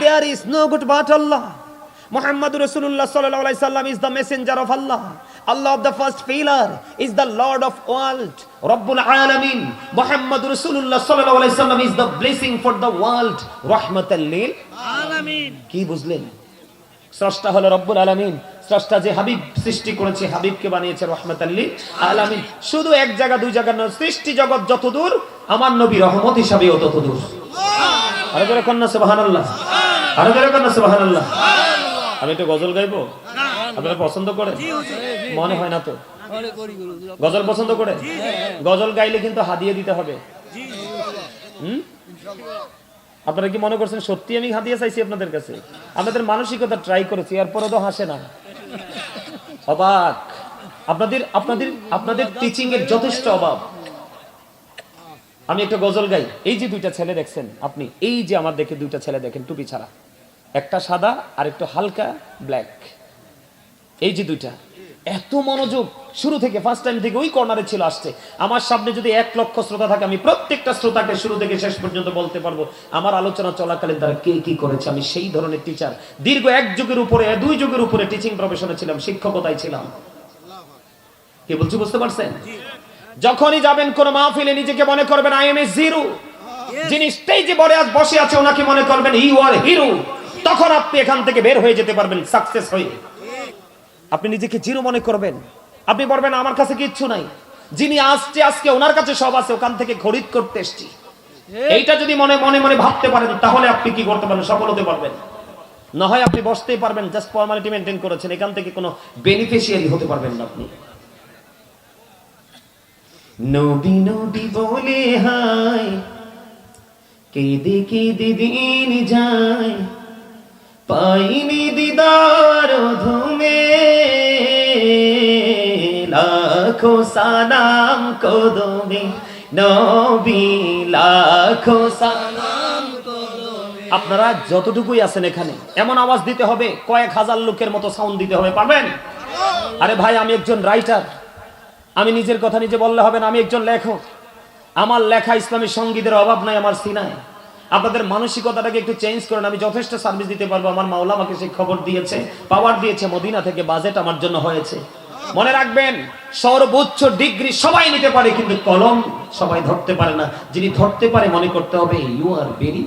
There is no god but Allah. Muhammadur Rasulullah sallallahu alaihi wasallam is the messenger of Allah. Allah of the first pillar is the Lord of world. Rabbul Alamin. Muhammadur Rasulullah sallallahu alaihi wasallam is the blessing for the world. Rahmatan lil alamin. কি বুঝলেন? স্রষ্টা হলো রব্বুল আলামিন। স্রষ্টা যে হাবিব সৃষ্টি করেছে, হাবিবকে বানিয়েছে রহমাতাল লিল আলামিন। শুধু এক জায়গা দুই জায়গা নয়, সৃষ্টি জগৎ যতদূর আমার নবী রহমত হিসাবেও ততদূর। আরে জোরে কন্না সুবহানাল্লাহ, আরে জোরে কন্না সুবহানাল্লাহ। আমি একটু গজল গাইবো, আপনারা পছন্দ করে? মনে হয় না তো গজল পছন্দ করে? গজল গাইলে কিন্তু হাদিয়া দিতে হবে। আপনারা কি মনে করছেন সত্যি আমি হাদিয়া চাইছি আপনাদের কাছে? আপনাদের মানসিকতা ট্রাই করেছি, এরপরে তো হাসে না। অবাক, আপনাদের টিচিং এর যথেষ্ট অভাব। আমি একটা গজল গাই। এই যে দুইটা ছেলে দেখছেন আপনি, এই যে আমার দেখে দুইটা ছেলে দেখেন টুপি ছাড়া, একটা সাদা আর একটা হালকা ব্ল্যাক, এই যে দুইটা, এত মনোযোগ শুরু থেকে ফার্স্ট টাইম থেকে ওই কর্নারে ছিল আসছে। আমার সামনে যদি 1 লক্ষ শ্রোতা থাকে, আমি প্রত্যেকটা শ্রোতাকে শুরু থেকে শেষ পর্যন্ত বলতে পারবো আমার আলোচনা চলাকালীন তারা কে কি করেছে। আমি সেই ধরনের টিচার, দীর্ঘ 1 যুগের উপরে 2 যুগের উপরে টিচিং প্রফেশনে ছিলাম, শিক্ষকতায় ছিলাম। কি বলছি বুঝতে পারছেন? যখনই যাবেন কোন মাহফিলে নিজেকে মনে করবেন আই এম এ জিরো। যিনি স্টেজে বসে আছে ওনাকে মনে করবেন ইউ আর হিরো। তখন আপনি এখান থেকে বের হয়ে যেতে পারবেন সাকসেস হয়ে। আপনি নিজেকে জিরো মনে করবেন, আপনি বলবেন আমার কাছে কিচ্ছু নাই। যিনি আসছে আজকে ওনার কাছে সব আছে, ওখান থেকে খরিদ করতে এসেছি। এইটা যদি মনে মনে ভাবতে পারেন তাহলে আপনি কি করতে পারবেন? সফল হতে পারবেন। না হয় আপনি বসতেই পারবেন, জাস্ট ফর্মালিটি মেইনটেইন করেছেন, এখান থেকে কোনো বেনিফিশিয়ারি হতে পারবেন না আপনি। নবী নবী বলে হায় কেঁদে কেঁদে দিন যায়, পাইনি দিদার ধুমে লাখো সালাম কদমে নবী লাখো সালাম কদমে। আপনারা যতটুকুই আছেন এখানে এমন আওয়াজ দিতে হবে, কয়েক হাজার লোকের মতো সাউন্ড দিতে হবে, পারবেন? আরে ভাই আমি একজন রাইটার, আমি নিজের কথা নিজে বললে হবে না, আমি একজন লেখক। আমার লেখা ইসলামী সঙ্গীতের অভাব নাই আমার সিনায়। আপনাদের মানসিকতাটাকে একটু চেঞ্জ করেন, আমি যথেষ্ট সার্ভিস দিতে পারবো। আমার মাওলা আমাকে সেই খবর দিয়েছে, পাওয়ার দিয়েছে, মদিনা থেকে বাজেট আমার জন্য হয়েছে। মনে রাখবেন সর্বোচ্চ ডিগ্রি সবাই নিতে পারে, কিন্তু কলম সবাই ধরতে পারে না। যিনি ধরতে পারে মনে করতে হবে ইউ আর ভেরি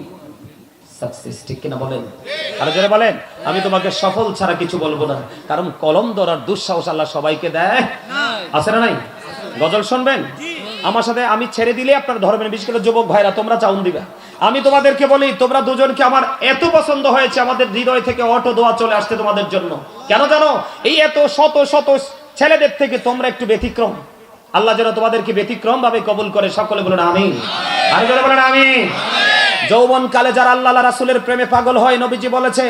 সাকসেস। ঠিক কিনা বলেন? আর যারা বলেন আমি তোমাকে সফল ছাড়া কিছু বলবো না, কারণ কলম ধরার দুঃসাহস আল্লাহ সবাইকে দেয়, আছে না নাই? গজল শুনবেন আমার সাথে, আমি ছেড়ে দিলে আপনারা ধরবেন। বিশেষ করে যুবক ভাইরা তোমরা চাউন দিবে। আমি তোমাদেরকে বলি তোমরা দুজনকে আমার এত পছন্দ হয়েছে, আমাদের হৃদয় থেকে অটো দোয়া চলে আসছে তোমাদের জন্য। কেন জানো? এই এত শত শত ছেলেদের থেকে তোমরা একটু ব্যতিক্রম। আল্লাহ যেন তোমাদেরকে ব্যতিক্রম ভাবে কবুল করে। সকলে বলুন আমিন। আর যারা বলেন আমিন। যৌবন কালে যারা আল্লাহ রাসূলের প্রেমে পাগল হয়, নবীজি বলেছে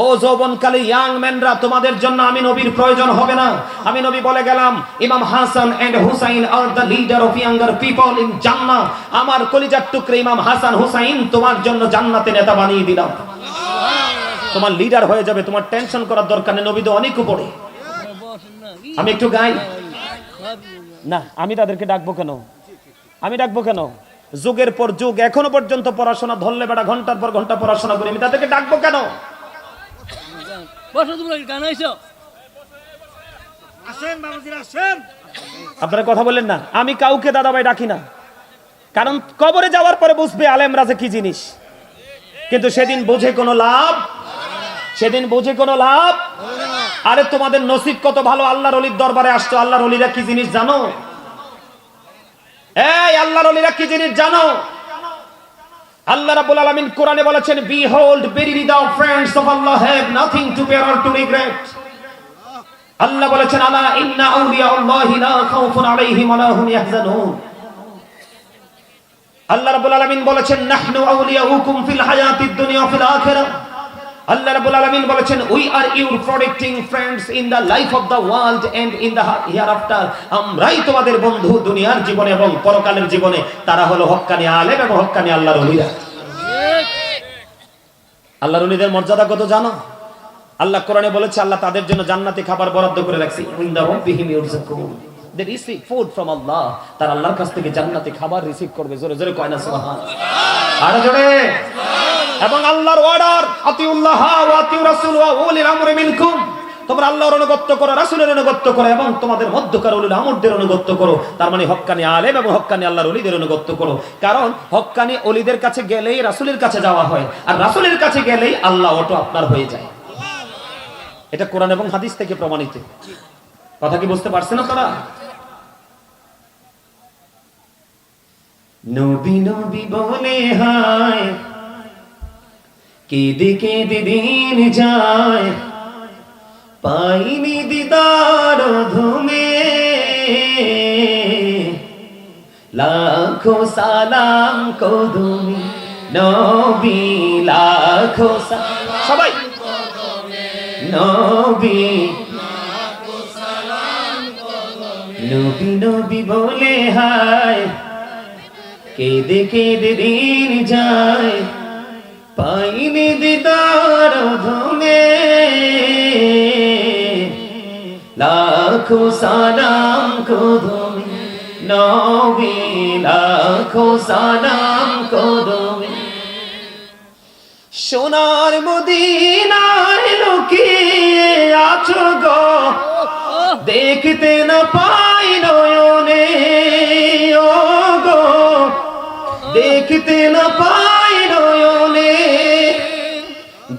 ও যৌবন কালে ইয়াং ম্যানরা, তোমাদের জন্য আমি নবীর প্রয়োজন হবে না। আমি নবী বলে গেলাম Imam Hasan and Husain are the leader of younger people in Jannah. আমার কলিজার টুকরা ইমাম হাসান হুসাইন তোমার জন্য জান্নাতে নেতা বানিয়ে দিলাম। তোমার লিডার হয়ে যাবে, তোমার টেনশন করার দরকার নেই। নবী তো অনেক উপরে। আমি একটু গাই না, আমি তাদেরকে ডাকবো কেন? আমি ডাকবো কেন? যুগের পর যুগ এখনো পর্যন্ত পড়াশোনা ধরলে বেটা ঘন্টার পর ঘন্টা পড়াশোনা করি, আমি তাদেরকে ডাকবো কেন? আপনারা কথা বললেন না। আমি কাউকে দাদা ভাই ডাকি না, কারণ কবরে যাওয়ার পরে বুঝবে আলেমরা যে কি জিনিস। কিন্তু সেদিন বুঝে কোনো লাভ, সেদিন বুঝে কোনো লাভ। আরে তোমাদের নসিব কত ভালো, আল্লাহর ওলির দরবারে আসছো। আল্লাহর ওলিরা কি জিনিস জানো? এই আল্লাহর ওলিরা কি জিনিস জানো? আল্লাহ রাব্বুল আলামিন কোরআনে বলেছেন behold verily thou friends of Allah have nothing to fear or to regret। আল্লাহ বলেছেন আলা ইন্না আউলিয়া আল্লাহি লা খাউফুন আলাইহিম ওয়া লা হুম ইয়াহজানুন। আল্লাহ রাব্বুল আলামিন বলেছেন নাহনু আউলিয়াউকুম ফিল হায়াতিদ দুনিয়া ওয়া ফিল আখিরাহ। আল্লাহ রাব্বুল আলামিন বলেছেন we are your protecting friends in the life of the world and in the hereafter। আমরাই তোমাদের বন্ধু দুনিয়ার জীবনে এবং পরকালের জীবনে। তারা হলো হক্কানি আলেম এবং হক্কানি আল্লাহর ওলিরা। আল্লাহর ওলিদের মর্যাদা কত জানো? আল্লাহ কোরআনে বলেছে আল্লাহ তাদের জন্য জান্নাতে খাবার বরাদ্দ করে রাখছে। ইনদা রাব্বিহিম ইউরযাকুন। they receive food from Allah। তারা আল্লাহর কাছ থেকে জান্নাতে খাবার রিসিভ করবে। জোরে জোরে কয় না সুবহানাল্লাহ। আর জোরে। এবং আল্লাহর অর্ডার, আতিউল্লাহ ওয়া আতিউর রাসূল ওয়া উলিল আমরি মিনকুম, তোমরা আল্লাহর অনুগত্য করো, রাসূলের অনুগত্য করো এবং তোমাদের মধ্যকার উলিল আমরদের অনুগত্য করো। তার মানে হক্কানি আলেম এবং হক্কানি আল্লাহর ওলিদের অনুগত্য করো। কারণ হক্কানি ওলিদের কাছে গেলেই রাসূলের কাছে যাওয়া হয়, আর রাসূলের কাছে গেলেই আল্লাহ অটো আপনার হয়ে যায়। এটা কোরআন এবং হাদিস থেকে প্রমাণিত। কথা কি বুঝতে পারছেন আপনারা? নবী নবী বলে হায় কেঁদে কেঁদে দিন যায়, পাইনি দিদার ধুমে, লাখো সালাম কদমে নবী, লাখো সালাম সবাই নবী, নবী নবী বলে হায় কেঁদে কেঁদে দিন যায়, পাইনি দিদার ধুমে, লাখো সালাম কদমে নবী, লাখো সালাম কদমে। সোনার মদিনায় লুকিয়ে আছো গো, দেখতে না পাই নয়নে, ও গো দেখতে না পাই নয়নে,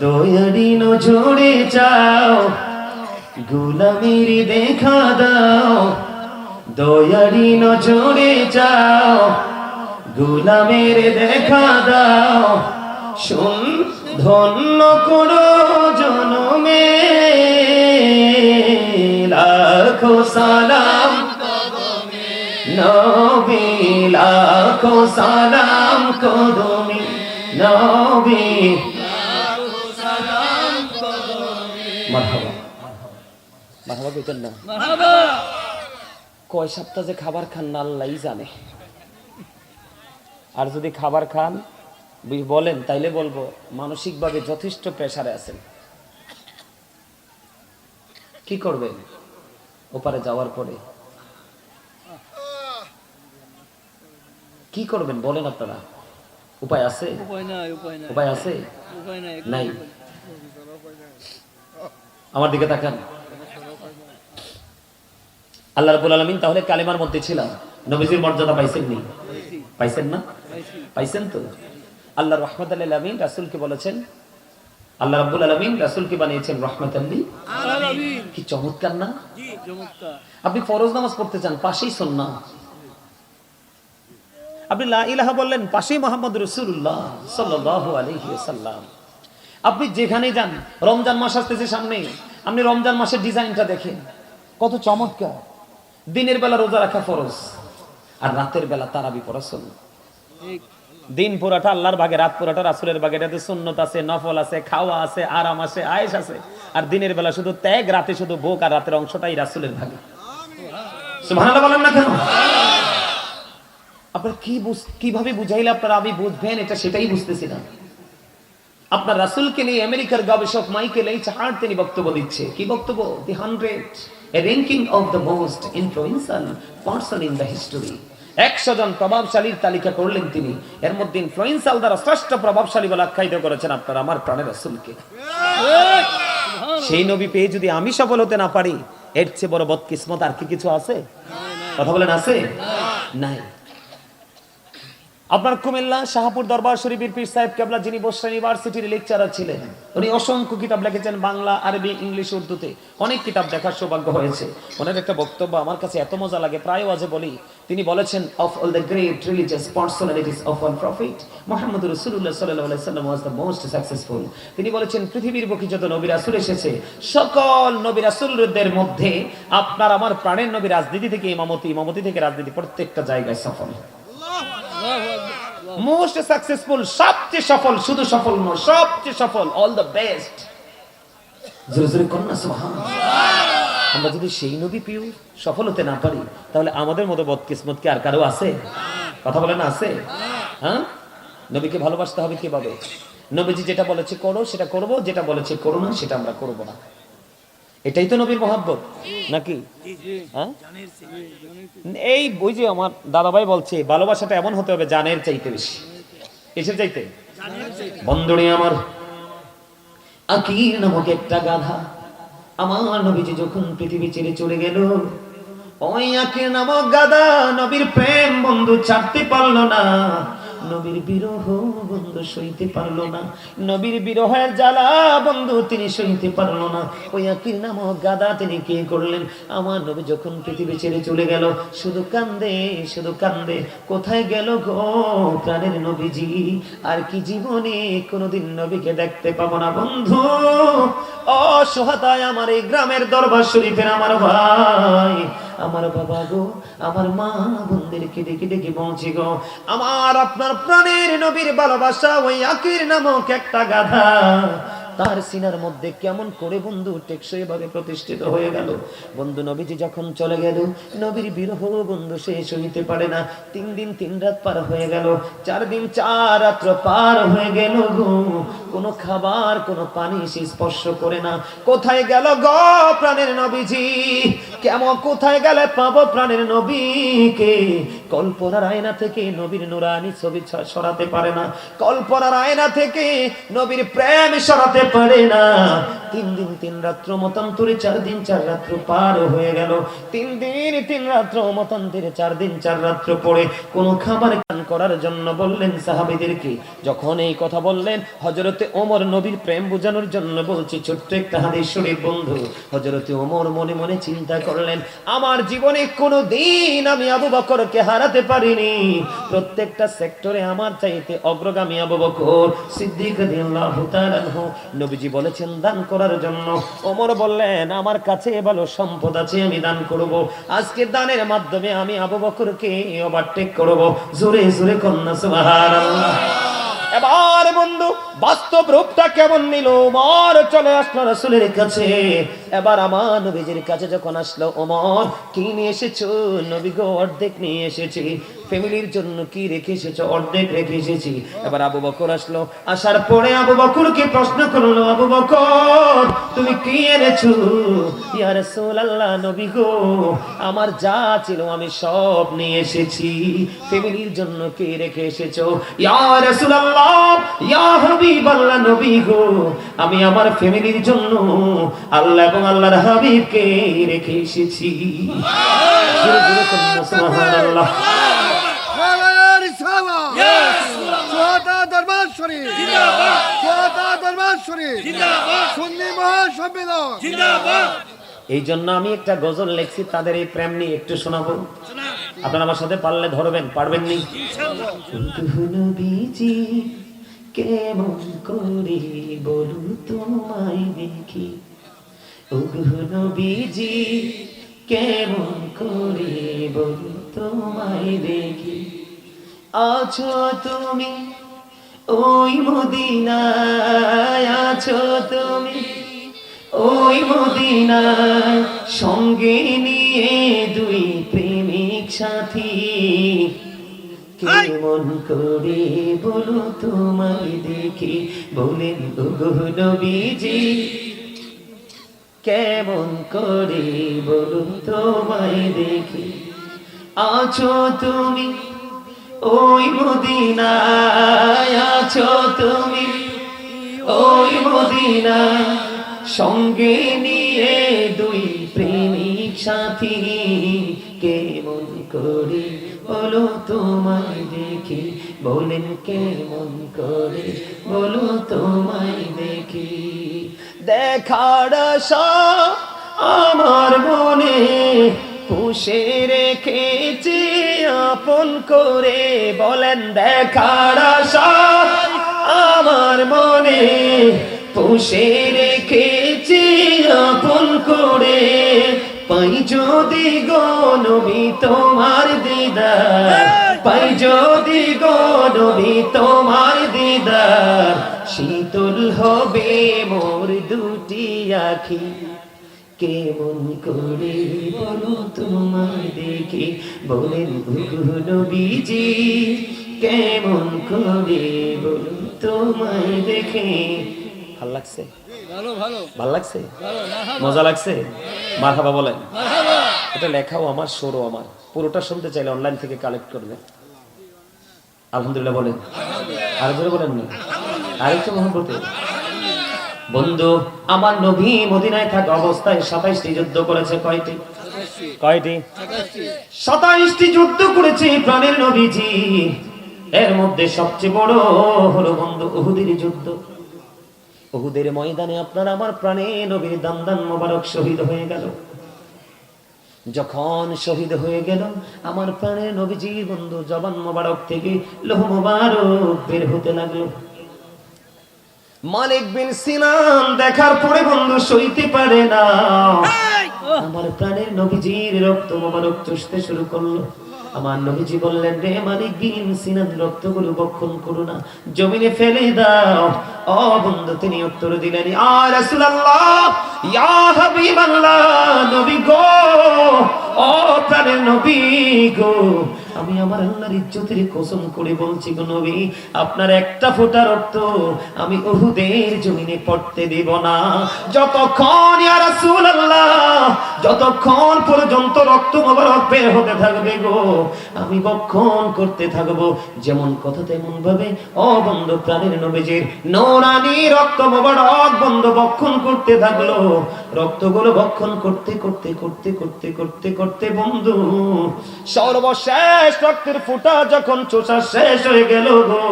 দয়ারি নজরে চাও, গোলামির দেখা দাও, দয়ারি নজরে চাও, গোলামের দেখা দাও, শুন ধন্য করো জনমে, লাখো সালাম নবী, লাখো সালাম কদমে নবী, মারহাবা মারহাবা কইতেন না? কয় সপ্তাহ যে খাবার খান না আল্লাহই জানে। আর যদি খাবার খান বলেন তাইলে বলবো মানসিকভাবে যথেষ্ট প্রেসারে আছেন। কি করবেন ওপারে যাওয়ার পরে? কি করবেন বলেন আপনারা? উপায় আছে? উপায় আছে? নাই। আমার দিকে তাকান। আল্লাহ রাব্বুল আলামিন তাহলে কালেমার মধ্যে ছিলাম, নবীজির মর্যাদা পাইছেন নি? পাইছেন না? পাইছেন তো। আল্লাহ রাহমাতুল লিল আলামিন রাসূলকে বলেছেন, আল্লাহ রাব্বুল আলামিন রাসূলকে বানিয়েছেন রাহমাতাল লিল আলামিন। কি চমৎকার না? জি চমৎকার। আপনি ফরজ নামাজ পড়তে চান, পাশেই সুন্নাহ। আপনি লা ইলাহা বললেন, পাশেই মুহাম্মদ রাসূলুল্লাহ সাল্লাল্লাহু আলাইহি ওয়াসাল্লাম। আপনি যেখানে যান, রমজান মাস আসতেছে সামনে, আপনি রমজান মাসের ডিজাইনটা দেখেন কত চমৎকার। দিনের বেলা রোজা রাখা ফরজ, আর রাতের বেলা তারাবি পড়া সুন্নাত। দিন পুরাটা আল্লাহর ভাগে, রাত পুরাটা রাসূলের ভাগে। এটাতে সুন্নাত আছে, নফল আছে, খাওয়া আছে, আরাম আছে, আয়েশ আছে। আর দিনের বেলা শুধু ত্যাগ, রাতে শুধু ভোগ, আর রাতের অংশটাই রাসূলের ভাগে। সুবহানাল্লাহ বলেন না কেন? আপনারা কিভাবে বুঝাইলে আপনারা আমি বুঝবেন এটা সেটাই বুঝতেছি না। আপনার রাসূলকে নিয়ে আমেরিকার গবেষক মাইকেল এইচ হার্ট তিনি বক্তব্য দিচ্ছে। কি বক্তব্য? দি 100 a ranking of the most influential person in the history। 100 জন প্রভাবশালীর তালিকা করলেন তিনি। এর মধ্যে ইনফ্লুয়েন্সাল দ্বারা শ্রেষ্ঠ প্রভাবশালী বলে আখ্যায়িত করেছেন আপনারা আমার প্রাণের রাসূলকে। সেই নবী পেয়ে যদি আমি সফল হতে না পারি, এর চেয়ে বড় বদকিসমত আর কি কিছু আছে? কথা বলেন আছে? নাই। আপনার কুমিল্লা শাহপুর দরবার শরীফের পীর সাহেব কেবলা, যিনি বসরা ইউনিভার্সিটির লেকচারার ছিলেন, উনি অসংখ্য কিতাব লিখেছেন বাংলা, আরবি, ইংলিশ, উর্দুতে। অনেক কিতাব দেখার সৌভাগ্য হয়েছে। ওনার একটা বক্তব্য আমার কাছে এত মজা লাগে, প্রায় ওয়াজে বলি। তিনি বলেছেন, of all the great religious personalities of one prophet Muhammad রাসূলুল্লাহ সাল্লাল্লাহু আলাইহি ওয়াসাল্লাম ওয়াজ দ্য মোস্ট সাকসেসফুল। তিনি বলেছেন, পৃথিবীর বুকে যত নবী রাসূল এসেছে, সকল নবী রাসূলদের মধ্যে আপনার আমার প্রাণের নবী রাজনীতি থেকে ইমামতি, ইমামতি থেকে রাজনীতি, প্রত্যেকটা জায়গায় সফল। মোস্ট সাকসেসফুল, সবচেয়ে সফল, শুধু সফল নয়, সবচেয়ে সফল, অল দ্য বেস্ট। জোরে জোরে করুন না সুবহানাল্লাহ। আমরা যদি সেই নবী পেয়ে সফল হতে না পারি, তাহলে আমাদের মতো বদকিসমত কি আর কারো আছে? কথা বলেন আছে? হ্যাঁ, নবীকে ভালোবাসতে হবে কিভাবে? নবীজি যেটা বলেছে করো সেটা করব, যেটা বলেছে করো না সেটা আমরা করব না। এটাই তো নবীর মহব্বত নাকি? হ্যাঁ, এই ওই যে আমার দাদাভাই বলছে, ভালোবাসাটা এমন হতে হবে জানের চাইতে বেশি। কিসের চাইতে? বন্ধুরে আমার, আকির নামক একটা গাধা আমার নবীজি যখন পৃথিবী ছেড়ে চলে গেল, ওই আকির নামক গাধা নবীর প্রেম বন্ধু ছাড়তে পারলো না, নবীর বিরহ বন্ধু সইতে পারলো না, নবীর বিরহের জ্বালা বন্ধু তিনি সইতে পারলো না। ওই আকির নামক গাধা তিনি কি করলেন, আমার নবী যখন পৃথিবী ছেড়ে চলে গেল শুধু কান্দে শুধু কান্দে, কোথায় গেল গো প্রাণের নবীজি, আর কি জীবনে কোনোদিন নবীকে দেখতে পাবো না বন্ধু। অসহায় আমার এই গ্রামের দরবার শরীফের আমার ভাই, আমার বাবা গো, আমার মা বোনদেরকে ডেকে ডেকে পৌঁছে গো, আমার আপনার প্রাণের নবীর ভালোবাসা ওই আকির নামক একটা গাধা তার সিনার মধ্যে কেমন করে বন্ধু টেকসই ভাবে প্রতিষ্ঠিত হয়ে গেল। বন্ধু নবীজি যখন চলে গেল, নবীর বিরহ বন্ধু সে সইতে পারে না। 3 দিন 3 রাত পার হয়ে গেল, 4 দিন 4 রাত পার হয়ে গেল গো, কোনো খাবার কোনো পানি সে স্পর্শ করে না। কোথায় গেল গো প্রাণের নবীজি, কেমন কোথায় গেলে পাবো প্রাণের নবীকে? কল্পনার আয়না থেকে নবীর নুরানি ছবি সরাতে পারে না, কল্পনার আয়না থেকে নবীর প্রেম সরাতে পারে না। 3 দিন 3 রাত্র মতান্তরে 4 দিন 4 রাত্র পার হয়ে গেল, 3 দিন 3 রাত্র মতান্তরে 4 দিন 4 রাত্র পরে কোনো খাবার পান করার জন্য বললেন সাহাবীদেরকে। যখন এই কথা বললেন, হযরতে ওমর নবীর প্রেম বোঝানোর জন্য বলছি ছোট্ট একটা হাদিস শরীফ বন্ধু, হযরতে ওমর মনে মনে চিন্তা করলেন, আমার জীবনে কোনো দিন আমি আবু বকরকে হারাতে পারিনি, প্রত্যেকটা সেক্টরে আমার চাইতে অগ্রগামী আবু বকর সিদ্দিক রাদিয়াল্লাহু তাআলা আনহু। নবীজি বলেছেন দান করার জন্য, ওমর বললেন আমার কাছে ভালো সম্পদ আছে, আমি দান করব, আজকে দানের মাধ্যমে আমি আবু বকরকে ওভারটেক করব। জোরে জোরে কন্যা সুবহানাল্লাহ। এবার বন্ধু বাস্তব রূপটা কেমন নিল, ওমর চলে আসলো রাসূলের কাছে। এবার আমার নবীজির কাছে যখন আসলো, ওমর কি নিয়ে এসেছো? নবী গো অর্ধেক নিয়ে এসেছি। ফ্যামিলির জন্য কি রেখে এসেছো? অর্ধেক রেখে এসেছি। এবার আবু বকর আসলো, আসার পরে আবু বকরকে প্রশ্ন করলো, আবু বকর তুমি কি এনেছো? ইয়া রাসূলুল্লাহ, নবী গো আমার যা ছিল আমি সব নিয়ে এসেছি। ফ্যামিলির জন্য কি রেখে এসেছো? ইয়া রাসূলুল্লাহ, ইয়া হাবিবাল্লাহ, নবী গো আমি আমার ফ্যামিলির জন্য আল্লাহ এবং আল্লাহর হাবিবকে রেখে এসেছি। সুবহানাল্লাহ। এই জন্য আমি একটা গজল লিখছি তাদের এই প্রেম নিয়ে, একটু শোনাবো। আপনারা আমার সাথে পারলে ধরবেন, পারবেন নি? নবীজি কেমন করে বলু তোমায় দেখি, ওগো নবীজি কেমন করে বলু তোমায় দেখি, আছো তুমি ওই মদিনায়, আছো তুমি ওই মদিনায়, সঙ্গে নিয়ে 2 প্রেমিক সাথী, কেমন করে বলো তোমায় দেখি। বলেন ওগো নবীজি কেমন করে বলো তোমায় দেখি, আছো তুমি ওই মদিনায়, আছো তুমি ওই মদিনায়, সঙ্গে নিয়ে 2 প্রেমিক সাথী, কেমন করে বলো তোমায় দেখি। বলেন কেমন করে বলো তোমায় দেখি। দেখার আশা আমার মনে পুষে রেখেছি আপন করে, বলেন দেখার আশা আমার মনে পুষে রেখেছি আপন করে, পাই যদি গো নবী তোমার দিদার, পাই যদি গো নবী তোমার দিদার, শীতল হবে মোর 2টি আখি, কেমন করে বলো তোমায় দেখি। বলেন ওগো নবীজি কেমন করে বলো তোমায় দেখি। ভাল লাগছে? ভাল লাগছে? মজা লাগছে? মারহাবা বলেন। এটা লেখাও আমার, সুরও আমার। পুরোটা শুনতে চাইলে অনলাইন থেকে কালেক্ট করবে। আলহামদুলিল্লাহ বলেন। আর জোরে বলেন না, আরেকটু মহব্বতে। বন্ধু, আমার নবী মদিনায় থাকা অবস্থায় 27টি যুদ্ধ করেছে। কয়টি? 27টি যুদ্ধ করেছে প্রাণের নবীজি। এর মধ্যে সবচেয়ে বড় হলো বন্ধু উহুদের যুদ্ধ। উহুদের ময়দানে আপনার আমার প্রাণের নবীর দান মোবারক শহীদ হয়ে গেল। যখন শহীদ হয়ে গেল আমার প্রাণের নবীজি বন্ধু, জবান মোবারক থেকে লোহ মোবারক বের হতে লাগলো। মালিক বিন সিনান দেখার পরে বন্ধু সইতে পারে না, আমার প্রাণের নবীজির রক্ত মোবারক চুষতে শুরু করলো। আমার নবীজি বললেন, রে মালিক বিন সিনান, রক্তগুলো বক্ষণ করো না, জমিনে ফেলে দাও। ও বন্ধু, তিনি উত্তর দিলেন, ইয়া রাসূলুল্লাহ, ইয়া হাবিবাল্লাহ, নবী গো, ও প্রাণের নবী গো, আমি আমার আল্লাহর ইজ্জতের কসম করে বলছি গো নবী, আপনার একটা ফোঁটা রক্ত আমি উহুদের জমিনে পড়তে দেব না। যতক্ষণ ইয়া রাসূলুল্লাহ, যতক্ষণ পর্যন্ত রক্ত মোবারক বের হতে থাকবে গো, আমি বক্ষণ করতে থাকবো। যেমন কথা তেমন ভাবে ও বন্ধু প্রাণের নবীজির নূরানি রক্ত মোবারক বন্ধু বক্ষণ করতে থাকলো। রক্তগুলো বক্ষণ করতে করতে করতে করতে করতে করতে বন্ধু সর্বশেষ রক্তের ফোঁটা যখন চোষা শেষ হয়ে গেল গো,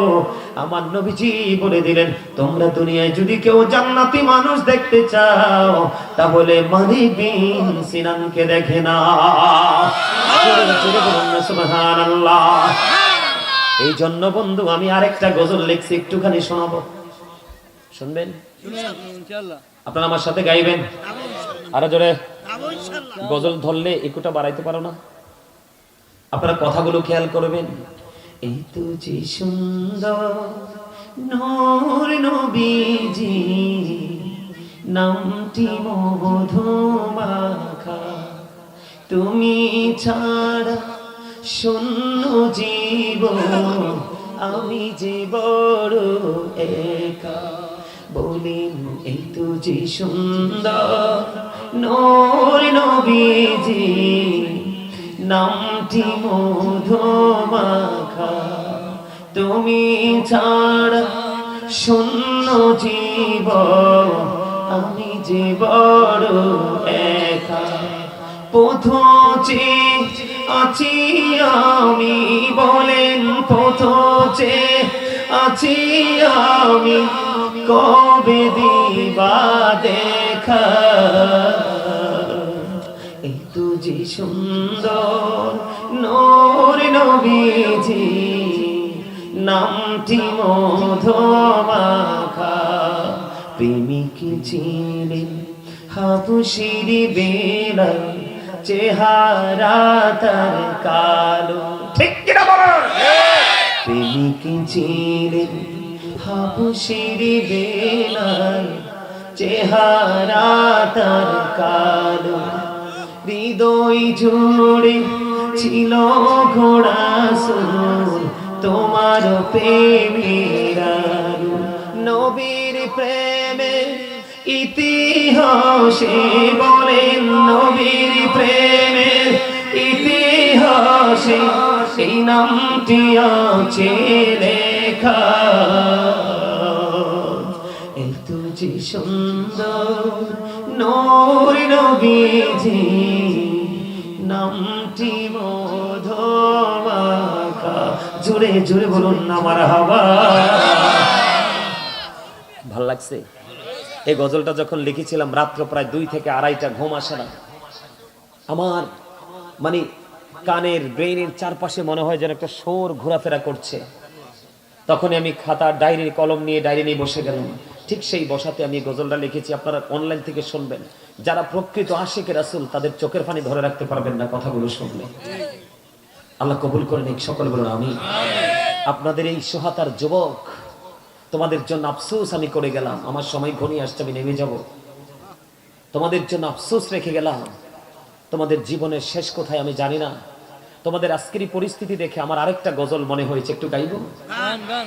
আমার নবীজি বলে দিলেন, তোমরা দুনিয়ায় যদি কেউ জান্নাতি মানুষ দেখতে চাও তাহলে মালিক বিন সিনানকে দেখে না। সুবহানাল্লাহ। এই জন্য বন্ধু আমি আরেকটা গজল লিখছি, একটুখানি শোনাবো, শুনবেন? আপনারা আমার সাথে গাইবেন? আরো জোরে। গজল ধরলে একটুটা বাড়াইতে পারো না? আপনারা কথাগুলো খেয়াল করবেন। এই তো যে সুন্দর নূর নবীজি, নামটি মধু মাখা, তুমি ছাড়া শূন্য জীবন, আমি যে বড় একা। বলেন এই তো যে সুন্দর নূর নবীজি, নামটি মধু মাখা, তুমি ছাড়া শূন্য জীবন, আমি যে বড় একা। পথে আছি আমি, বলেন পথে আছি আমি, কবে দিবা দেখা। এই তো যে সুন্দর নূর নবীজি, নামটি মধু মাখা, প্রেমিক ছিলেন হাবশির বেলাল, চেহারা তার কালো। ঠিক কিনা বলেন? প্রেমিক ছিলেন হাবশির বেলাল, চেহারা তার কালো, হৃদয় জুড়ে ছিল ঘোড়া সুর, তোমার প্রেমের আলো। নবীর প্রেমে ইতিহাসে, বলেন নবীর প্রেমের ইতিহাসে এই নামটি আছে লেখা। এত যে সুন্দর নূর নবীজি, নামটি মধু মাখা। জোরে জোরে বলুন না মারহাবা। ভাল লাগছে? এই গজলটা যখন লিখেছিলাম রাত্র প্রায় 2 থেকে 2:30টা, ঘুম আসে না আমার, মানে কানের ব্রেইনের চারপাশে মনে হয় যেন একটা শোর ঘোরাফেরা করছে। তখনই আমি খাতা ডায়েরি কলম নিয়ে ডায়েরি নিয়ে বসে গেলাম। ঠিক সেই বসাতে আমি গজলটা লিখেছি। আপনারা অনলাইন থেকে শুনবেন। যারা প্রকৃত আশিকে রাসূল তাদের চোখের পানি ধরে রাখতে পারবেন না কথাগুলো শুনলে। আল্লাহ কবুল করেন এই সকল বলুন আমিন। আপনাদের এই সোহাতার যুবক, তোমাদের জন্য আফসোস আমি করে গেলাম। আমার সময় ঘনিয়ে আসছে, আমি নেমে যাব। তোমাদের জন্য আফসোস রেখে গেলাম। তোমাদের জীবনের শেষ কোথায় আমি জানি না। তোমাদের আজকের পরিস্থিতি দেখে আমার আরেকটা গজল মনে হয়েছে, একটু গাইবো।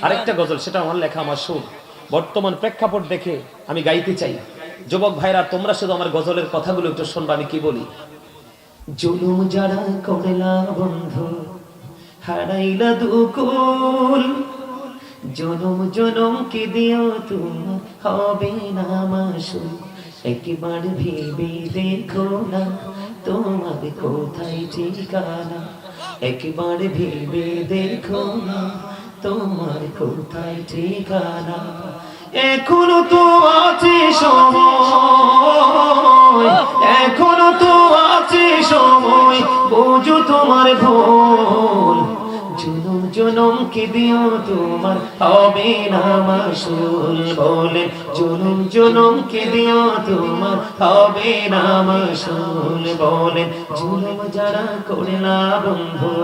আরেকটা গজল, সেটা আমার লেখা, আমার সুর। বর্তমান প্রেক্ষাপট দেখে আমি গাইতে চাই। যুবক ভাইরা, তোমরা শুধু আমার গজলের কথাগুলো একটু শুনবা আমি কি বলি। জুলুম যারা করলা বন্ধু, হারাইলা দুকুল, জনম জনম কি দিও তোমার হবে না মাসুল, একবার ভেবে দেখো না তোমার কোথায় ঠিকানা, একবার ভেবে দেখো না তোমার কোথায় ঠিকানা। এখনো তো আছে সময়, এখনো তো আছে সময়, বুঝো তোমার ভুল। জনম জনম কি দিও তোমার হবে না মাসুল, বলে জনম জনম কি দিও তোমার হবে না মাসুল, বলে জুলুম যারা করলা বন্ধু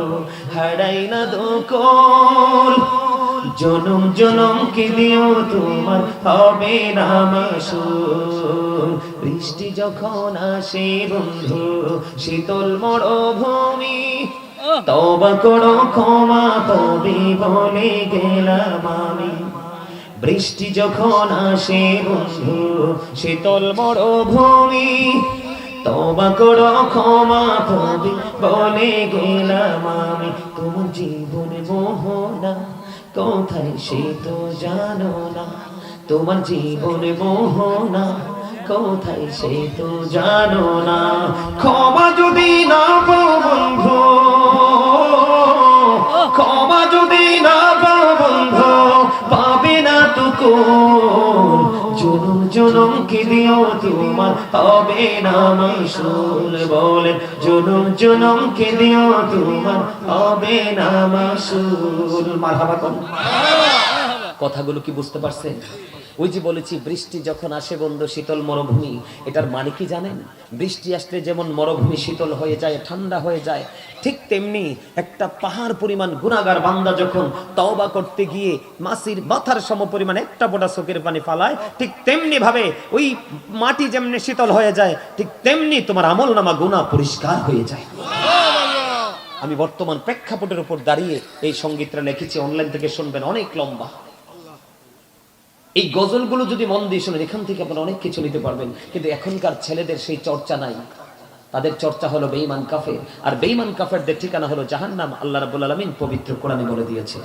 হারাই না দোকল, জনম জনম কি দিও তোমার হবে না মাসুল। বৃষ্টি যখন আসে বন্ধু শীতল মরুভূমি, তওবা করো ক্ষমা পাবে বলে গেলাম আমি। বৃষ্টি যখন আসে বন্ধু শীতল মরুভূমি, তওবা করো ক্ষমা পাবে বলে গেলাম আমি। তোমার জীবনে মোহনা কোথায় সে তো জানো না, তোমার জীবনে মোহনা কোথায় সে তো জানো না। ক্ষমা যদি না পাও বন্ধু, ক্ষমা যদি না পাও বন্ধু পাবে না তো কোন, জনম জনম কি দিও তোমার হবে না মাসুল, বলে জনম জনম কি দিও তোমার হবে না মাসুল। মারহাবা কোন কথাগুলো কি বুঝতে পারছেন? ওই যে বলেছি বৃষ্টি যখন আসে বন্ধু শীতল মরুভূমি, এটার মানে কি জানেন? বৃষ্টি আসলে যেমন মরুভূমি শীতল হয়ে যায় ঠান্ডা হয়ে যায়, ঠিক তেমনি একটা পাহাড় পরিমাণ গুনাহগার বান্দা যখন তওবা করতে গিয়ে মাছির মাথার সমপরিমাণ একটা ফোঁটা চোখের পানি ফালায়, ঠিক তেমনি ভাবে ওই মাটি যেমনি শীতল হয়ে যায়, ঠিক তেমনি তোমার আমলনামা গুনাহ পরিষ্কার হয়ে যায়। আমি বর্তমান প্রেক্ষাপটের উপর দাঁড়িয়ে এই সঙ্গীতটা লিখেছি, অনলাইন থেকে শুনবেন, অনেক লম্বা। এই গজলগুলো যদি মন দিয়ে শোনেন এখান থেকে আপনারা অনেক কিছু নিতে পারবেন, কিন্তু এখনকার ছেলেদের সেই চর্চা নাই। তাদের চর্চা হলো বেঈমান কাফের, আর বেঈমান কাফেরদের ঠিকানা হলো জাহান্নাম। আল্লাহ রাব্বুল আলামিন পবিত্র কোরআনে বলে দিয়েছে।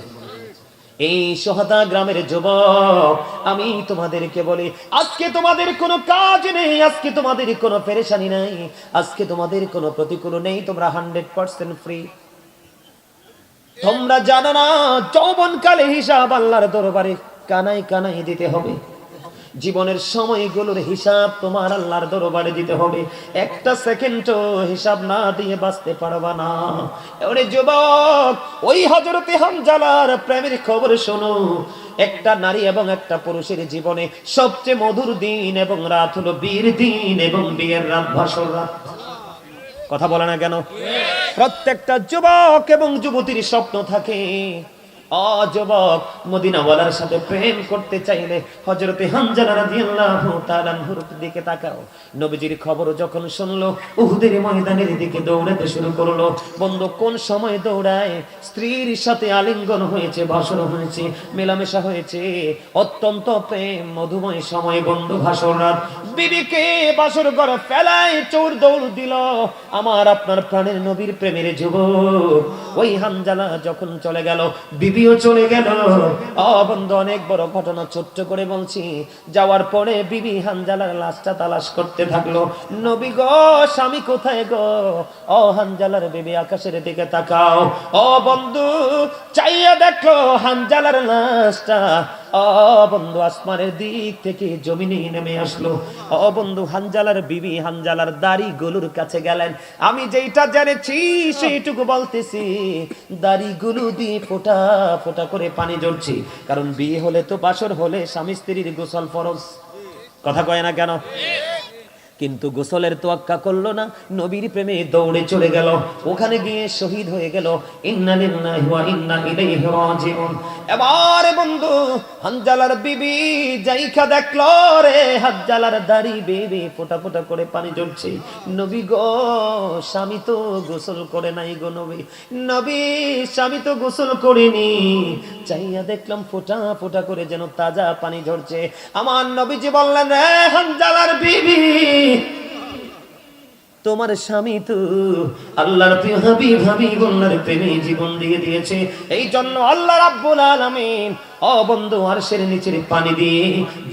এই সোহাদা গ্রামের যুবক, আমি তোমাদেরকে বলি, আজকে তোমাদের কোনো কাজ নেই, আজকে তোমাদের কোনো পেরেশানি নাই, আজকে তোমাদের কোনো প্রতিকূল নেই, তোমরা 100% ফ্রি। তোমরা জানো না যৌবনকালে হিসাব আল্লাহর দরবারে কানাই কানাই দিতে হবে। জীবনের সময়গুলোর হিসাব তোমার আল্লাহর দরবারে দিতে হবে। একটা সেকেন্ডও হিসাব না দিয়ে বাঁচতে পারবা না। ওরে যুবক, ওই হযরতে হানজালার প্রেমের খবর শোনো। একটা নারী এবং একটা পুরুষের জীবনে সবচেয়ে মধুর দিন এবং রাত হলো বিয়ের দিন এবং বিয়ের রাত ভাসর রাত। কথা বলে না কেন? প্রত্যেকটা যুবক এবং যুবতীর স্বপ্ন থাকে, যুবক মদিনাওয়ালার সাথে প্রেম করতে চাইলে হযরতে হানজালা রাদিয়াল্লাহু তাআলা আনহুর দিকে তাকাও। নবীজির খবর যখন শুনলো, উহুদের ময়দানের দিকে দৌড়াতে শুরু করলো। বন্ধু কোন সময় দৌড়ায়? স্ত্রীর সাথে আলিঙ্গন হয়েছে, ভাষণ হয়েছে, মেলামেশা হয়েছে, অত্যন্ত প্রেম মধুময় সময় বন্ধু ভাষণ রাত। বিবিকে বাসর ঘরে ফেলায় চোর দৌড় দিল আমার আপনার প্রাণের নবীর প্রেমের যুবক। ওই হানজালা যখন চলে গেল, বিবিও চলে গেল। বন্ধু অনেক বড় ঘটনা, ছোট্ট করে বলছি। যাওয়ার পরে বিবি হানজালার লাশটা তালাশ করতে থাকলো। নবী গো, স্বামী কোথায় গো? হানজালার বিবি আকাশের দিকে তাকাও। বন্ধু চাইয়া দেখো হানজালার লাশটা। বন্ধু আসমানের দিক থেকে জমিনে নেমে আসলো। বন্ধু হানজালার বিবি হানজালার দাড়ি গুলোর কাছে গেলেন। আমি যেটা জেনেছি সেইটুকু বলতেছি। দাড়ি গুলো দিয়ে ফোঁটা ফোঁটা করে পানি ঝরছে, কারণ বিয়ে হলে তো বাসর হলে স্বামী স্ত্রীর গোসল ফরজ। কথা কয় না কেন? কিন্তু গোসলের তোয়াক্কা করলো না, নবীর প্রেমে দৌড়ে চলে গেল, ওখানে গিয়ে শহীদ হয়ে গেল। ইন্না লিল্লাহি ওয়া ইন্না ইলাইহি রাজিউন। এবার বন্ধু হানজালার বিবি যাইখা দেখলো রে হানজালার দাড়ি বেবে ফোঁটা ফোঁটা করে পানি ঝরছে। নবী গো, স্বামী তো গোসল করে নাই গো নবী। নবী, স্বামী তো গোসল করেনি। চাইয়া দেখলাম ফোঁটা ফোঁটা করে যেন তাজা পানি ঝরছে। আমার নবীজি বললেন, রে হানজালার বিবি, তোমার স্বামী তো আল্লাহর প্রিয় হাবিবুল্লাহর প্রেমে জীবন দিয়ে দিয়েছে। এই জন্য আল্লাহ রাব্বুল আলামিন বন্ধু আরশের নিচের পানি দিয়ে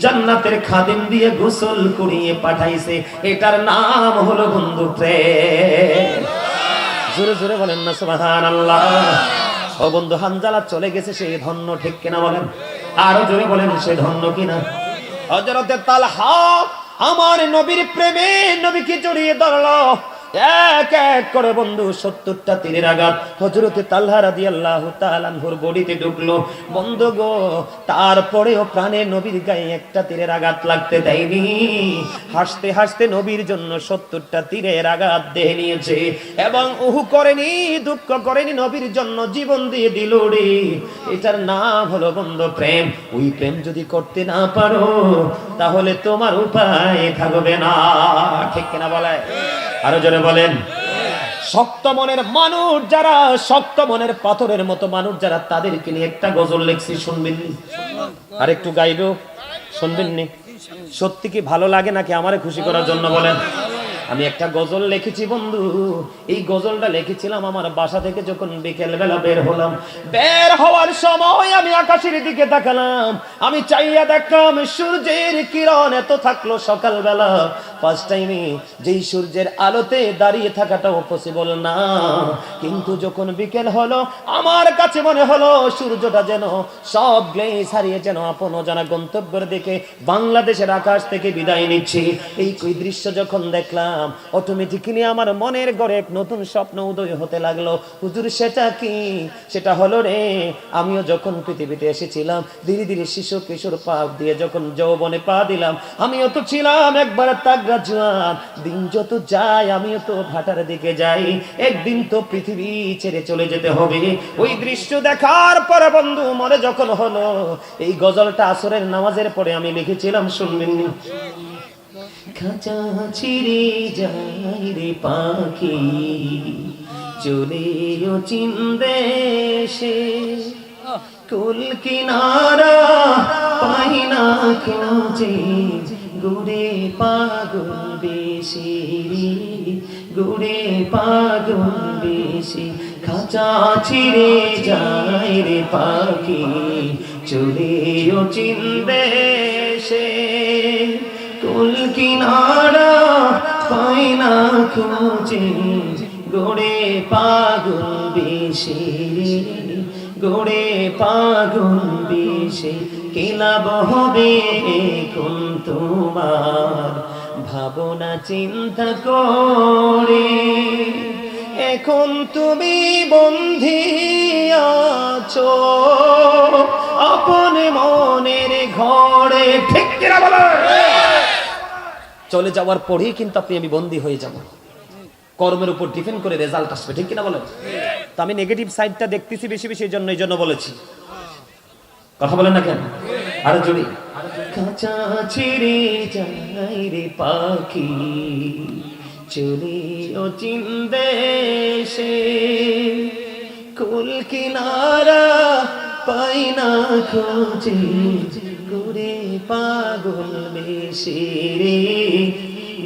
জান্নাতের খাদিম দিয়ে গোসল করিয়ে পাঠাইছে। এটার নাম হলো বন্ধু প্রেম। জোরে জোরে বলেন না সুবহানাল্লাহ। বন্ধু হানজালা চলে গেছে, সে ধন্য, ঠিক কিনা বলেন? আরো জোরে বলেন, সে ধন্য কিনা? হযরতে তালহা আমার নবীর প্রেমে নবীকে জড়িয়ে ধরলো, এক এক করে বন্ধু 70টা তীরের আঘাত হযরতে তালহা রাদিয়াল্লাহু তাআলা আনহুর বডিতে ঢুকলো। বন্ধু গো, তারপরেও প্রাণে নবীর গায়ে একটা তীরের আঘাত লাগতে দেয়নি। হাসতে হাসতে নবীর জন্য 70টা তীরের আঘাত দেহে নিয়েছে এবং উহু করেনি, দুঃখ করেনি, নবীর জন্য জীবন দিয়ে দিল রে। এটার নাম হলো বন্ধু প্রেম। ওই প্রেম যদি করতে না পারো তাহলে তোমার উপায় থাকবে না, ঠিক কিনা বলে? আরো জোরে বলেন। শক্ত মনের মানুষ যারা, শক্ত মনের পাথরের মতো মানুষ যারা, তাদেরকে নিয়ে একটা গজল লিখছি, শুনবেন নি? আর একটু গাইবো, শুনবেন নি? সত্যি কি ভালো লাগে নাকি আমারে খুশি করার জন্য বলেন? আমি একটা গজল লিখেছি বন্ধু। এই গজলটা লিখেছিলাম আমার বাসা থেকে যখন বিকেল বেলা বের হলাম। বের হওয়ার সময় আমি আকাশের দিকে তাকালাম, আমি চাইয়া দেখলাম সূর্যের কিরণ এত থাকলো সকালবেলা। ফার্স্ট টাইমে যেই সূর্যের আলোতে দাঁড়িয়ে থাকাটাও পসিবল না, কিন্তু যখন বিকেল হলো আমার কাছে মনে হলো সূর্যটা যেন সব গ্লেজ হারিয়ে যেন আপন অজানা গন্তব্যের দিকে বাংলাদেশের আকাশ থেকে বিদায় নিচ্ছে। এই দৃশ্য যখন দেখলাম অটোমেটিক্যালি আমার মনের ঘরে এক নতুন স্বপ্ন উদয় হতে লাগলো। হুজুর সেটা কি? সেটা হলো রে, আমিও যখন পৃথিবীতে এসেছিলাম ধীরে ধীরে শিশু কিশোর পা দিয়ে যখন যৌবনে পা দিলাম, আমিও তো ছিলাম একবার তাগড়া জওয়ান। দিন যত যায় আমিও তো ভাটার দিকে যাই, একদিন তো পৃথিবী ছেড়ে চলে যেতে হবে। ওই দৃশ্য দেখার পরে বন্ধু মনে যখন হলো, এই গজলটা আসরের নামাজের পরে আমি লিখেছিলাম, শুনবেন? খাঁচা ছিঁড়ে যায় রে পাখি, চলে ও চীন দেশে, কুল কিনারা পাই না খোঁজে, গুড়ে পাগল বেশি, গুড়ে পাগল বেশি। খাঁচা ছিঁড়ে যায় রে পাখি, চলে ও চীন দেশে, কুল কিনারা পাই না খোঁজে, গোড়ে পাগল বেশি, গোড়ে পাগল বেশি। কিলাব হবে কোন তোমার ভাবনা চিন্তা করে, এখন তুমি বন্ধি আছো আপন মনের ঘরে, ঠিক কিনা বলো? চলে যাওয়ার পরেই কিন্তু আমি বন্দী হয়ে যাব, কর্মের উপর ডিপেন্ড করে রেজাল্ট আসবে, ঠিক কিনা বলেন? তো আমি নেগেটিভ সাইডটা দেখতেছি বেশি বেশি, এই জন্য বলেছি। কথা বলেন না কেন? আরো জোরে। কাঁচা ছিঁড়ে যায় রে পাখি, চলে ও চীন দেশে, কুল কিনারা পাই না খোঁজে, গুড়ে পাগল বেশি রে,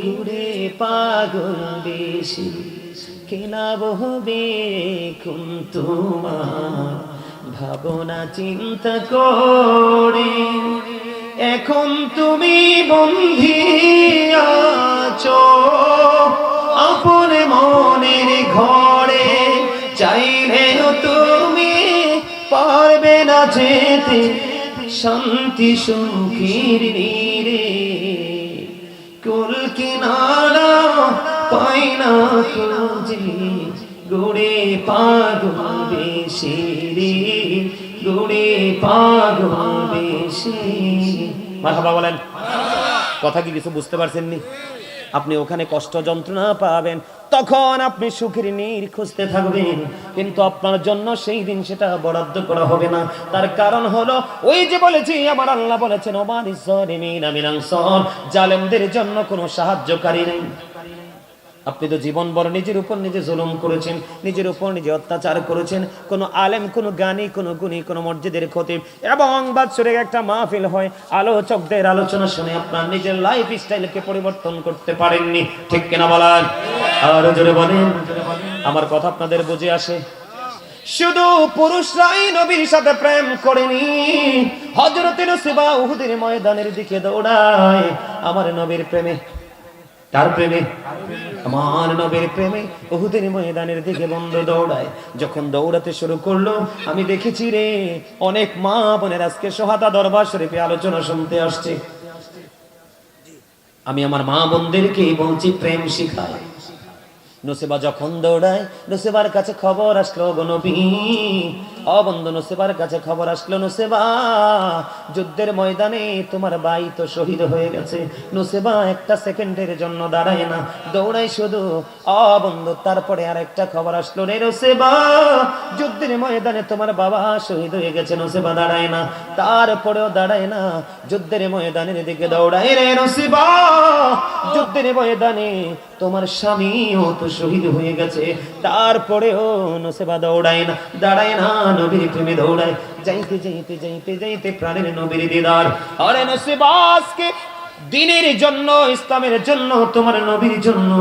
গুড়ে পাগল বেশি। কিলাব হবে কোন তোমার ভাবনা চিন্তা করে, এখন তুমি বন্ধি আছো আপন মনের ঘরে, চাইলেও তুমি পারবে না যেতে শান্তি সুখীর নীরে, কুল কিনারা পাই না খোঁজে, গুড়ে পাগল বেশি রে, গুড়ে পাগল বেশি। মারহাবা বলেন। কথা কি কিছু বুঝতে পারছেন নি? আপনি ওখানে কষ্ট যন্ত্রণা পাবেন, তখন আপনি সুখের নীড় খুঁজতে থাকবেন, কিন্তু আপনার জন্য সেই দিন সেটা বরাদ্দ করা হবে না। তার কারণ হলো ওই যে বলেছি, আমার আল্লাহ বলেছেন ওমানিস সালিমিনা মিন আনসার, জালেমদের জন্য কোনো সাহায্যকারী নেই। আপনি তো জীবন বড় নিজের উপর নিজে জুলুম করেছেন, নিজের উপর নিজে অত্যাচার করেছেন। কোনো আলেম, কোনো জ্ঞানী, কোনো গুণী, কোনো মসজিদের খতিব এবং বাৎসরিক একটা মাহফিল হয়, আলোচকদের আলোচনা শুনে আপনার নিজের লাইফ স্টাইলকে পরিবর্তন করতে পারেননি, ঠিক কিনা বলেন? আর জোরে বলেন। আমার কথা আপনাদের বুঝে আসে? শুধু পুরুষরাই নবীর সাথে প্রেম করেনি, হযরতে নসিবা উহুদের ময়দানের দিকে দৌড়ায় আমার নবীর প্রেমে। তার প্রেমে, আমার নবীর প্রেমে উহুদের ময়দানের দিকে বন্ধু দৌড়ায়। যখন দৌড়াতে শুরু করলো, আমি দেখেছি রে অনেক মা বোনের আজকে সোহাদা দরবার শরীফে আলোচনা শুনতে আসছে। আমি আমার মা বোনদেরকে বলছি প্রেম শিখায়। নসিবা যখন দৌড়ায়, নসিবার কাছে খবর আসলো গো নবী, ও বন্ধু নসিবার কাছে খবর আসলো, নসিবা যুদ্ধের ময়দানে তোমার ভাই তো শহীদ হয়ে গেছে। নসিবা একটা সেকেন্ডের জন্য দাঁড়ায় না, দৌড়ায় শুধু। ও বন্ধু তারপরে আর একটা খবর আসলো রে নসিবা যুদ্ধের ময়দানে তোমার বাবা শহীদ হয়ে গেছে। নসিবা দাঁড়ায় না, তারপরেও দাঁড়ায় না, যুদ্ধের ময়দানের দিকে দৌড়ায় রে নসিবা যুদ্ধের ময়দানে তোমার স্বামীও তো শহীদ হয়ে গেছে, তারপরেও নসিবা দৌড়ায় না, দাঁড়ায় না, নবীর প্রেমে দৌড়ায়। যাইতে যাইতে যাইতে যাইতে প্রাণের নবীর দিদার। আরে নসিবা আজকে দ্বীনের জন্য, ইসলামের জন্য, তোমার নবীর জন্য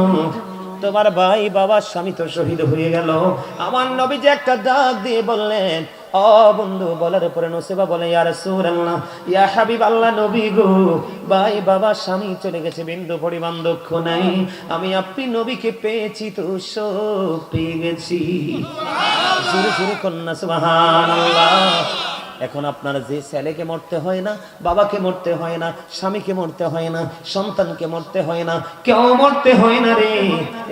তোমার ভাই বাবা স্বামী তো শহীদ হয়ে গেল। আমার নবী যে একটা ডাক দিয়ে বললেন, ও বন্ধু বলার পরে নসিবা বলে ইয়া রাসূলুল্লাহ, ইয়া হাবিবাল্লাহ, নবী গো ভাই বাবা স্বামী চলে গেছে, বিন্দু পরিমাণ দুঃখ নাই, আমি আপনি নবীকে পেয়েছি তো সব পেয়ে গেছি। জোরে জোরে কন্যা সুবহানাল্লাহ। এখন আপনার যে ছেলেকে মরতে হয় না, বাবাকে মরতে হয় না, স্বামীকে মরতে হয় না, সন্তানকে মরতে হয় না, কেউ মরতে হয় না রে।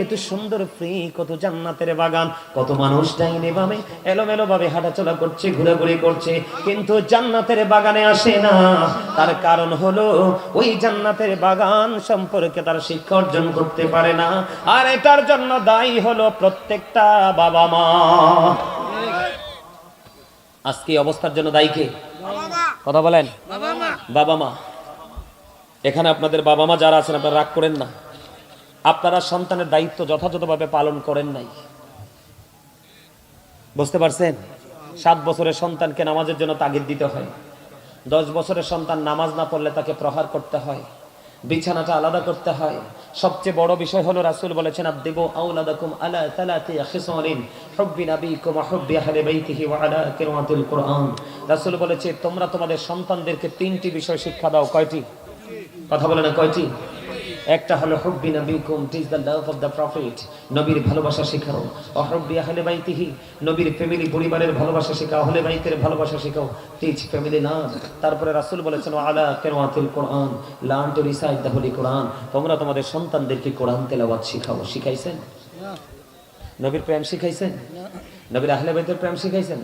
এত সুন্দর ফ্রি, কত জান্নাতের বাগান, কত মানুষ ডাইনে বামে এলোমেলো ভাবে হাঁটাচলা করছে, ঘোরাঘুরি করছে, কিন্তু জান্নাতের বাগানে আসে না। তার কারণ হলো ওই জান্নাতের বাগান সম্পর্কে তার শিক্ষা অর্জন করতে পারে না। আর এটার জন্য দায়ী হলো প্রত্যেকটা বাবা মা। আজকে অবস্থার জন্য দায়ী কে? কথা বলেন। বাবা মা। এখানে আপনাদের বাবা মা যারা আছেন, আপনারা রাগ করেন না, আপনারা সন্তানের দায়িত্ব যথাযথভাবে পালন করেন নাই। বুঝতে পারছেন? 7 বছরের সন্তানকে নামাজের জন্য তাগিদ দিতে হয়, 10 বছরের সন্তান নামাজ না পড়লে তাকে প্রহার করতে হয়, বিছানাটা আলাদা করতে হয়। সবচেয়ে বড় বিষয় হলো রাসূল বলেছেন, আদিবু আওলাদাকুম আলা সালাতি খিসালিন হুব্বি নাবিয়িকুম ওয়া হুব্বি আহলি বাইতিহি ওয়া আলা কিরাআতিল কুরআন। রাসূল বলেছে তোমরা তোমাদের সন্তানদেরকে 3টি বিষয় শিক্ষা দাও। কয়টি? কথা বলে না কয়টি? একটা হলো হুব্বি নাবিয়িকুম, teach the love of the prophet, নবীর ভালোবাসা শেখাও। ওয়া হুব্বি আহলি বাইতিহি, নবীর ফ্যামিলি পরিবারের ভালোবাসা শেখাও, আহলে বাইতের ভালোবাসা শেখাও, টিচ ফ্যামিলি লাভ। তারপরে রাসূল বলেছেন ওয়া আলা কিরাআতিল কুরআন, learn to recite the holy Quran, তোমরা তোমাদের সন্তানদেরকে কোরআন তেলাওয়াত শিখাও। শিখাইছেন? নবীর প্রেম শিখাইছেন? নবীর আহলে বাইতের প্রেম শিখাইছেন?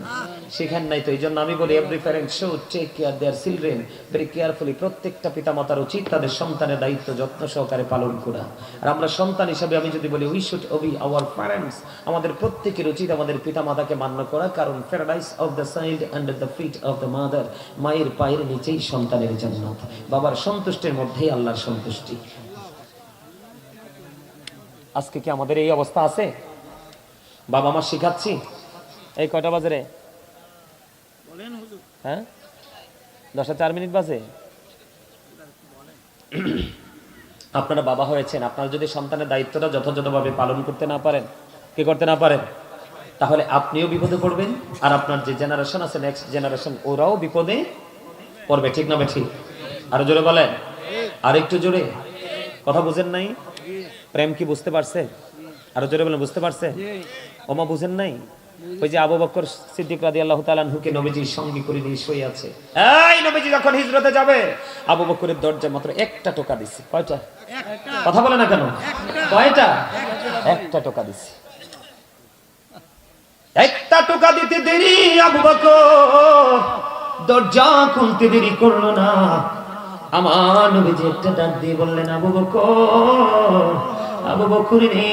শিখান নাই তো। এই জন্য আমি বলি every parent should take care their children very carefully. প্রত্যেকটা পিতামাতার উচিত তাদের সন্তানের দায়িত্ব যত্ন সহকারে পালন করা। আর আমরা সন্তান হিসেবে আমি যদি বলি we should obey our parents, আমাদের প্রত্যেকের উচিত আমাদের পিতামাতাকে মান্য করা, কারণ paradise of the child under the feet of the mother, মায়ের পায়ের নিচেই সন্তানের জান্নাত, বাবার সন্তুষ্টির মধ্যেই আল্লাহর সন্তুষ্টি। আজকে কি আমাদের এই অবস্থা আছে? বাবা মা শিখাচ্ছি। এই কয়টা বাজে রে? হ্যাঁ, 10:04 বাজে। আপনারা বাবা হয়েছেন, আপনারা যদি সন্তানের দায়িত্বটা যথাযথভাবে পালন করতে না পারেন, কি করতে না পারেন, তাহলে আপনিও বিপদে পড়বেন, আর আপনার যে জেনারেশন আছে, নেক্সট জেনারেশন, ওরাও বিপদে পড়বে। ঠিক না ঠিক? আরো জোরে বলেন, আর একটু জোরে। কথা বুঝেন নাই? প্রেম কি বুঝতে পারছে? আরো জোরে বলেন, বুঝতে পারছে? ওমা বুঝেন নাই? ওই যে আবু বকর সিদ্দিক রাদিয়াল্লাহু তাআলা আনহুকে নবীজির সঙ্গী করে নিয়ে শুয়ে আছে। এই নবীজি যখন হিজরতে যাবে, আবু বকরের দরজায় মাত্র একটা টোকা দিছে। কয়টা? কথা বলে না কেন? কয়টা? একটা টোকা দিছে। একটা টোকা দিতে দেরি, আবু বকর দরজা খুলতে দেরি করলো না। আমার নবীজি একটা ডাক দিয়ে বললেন, আবু বকর, আবু বকর রে,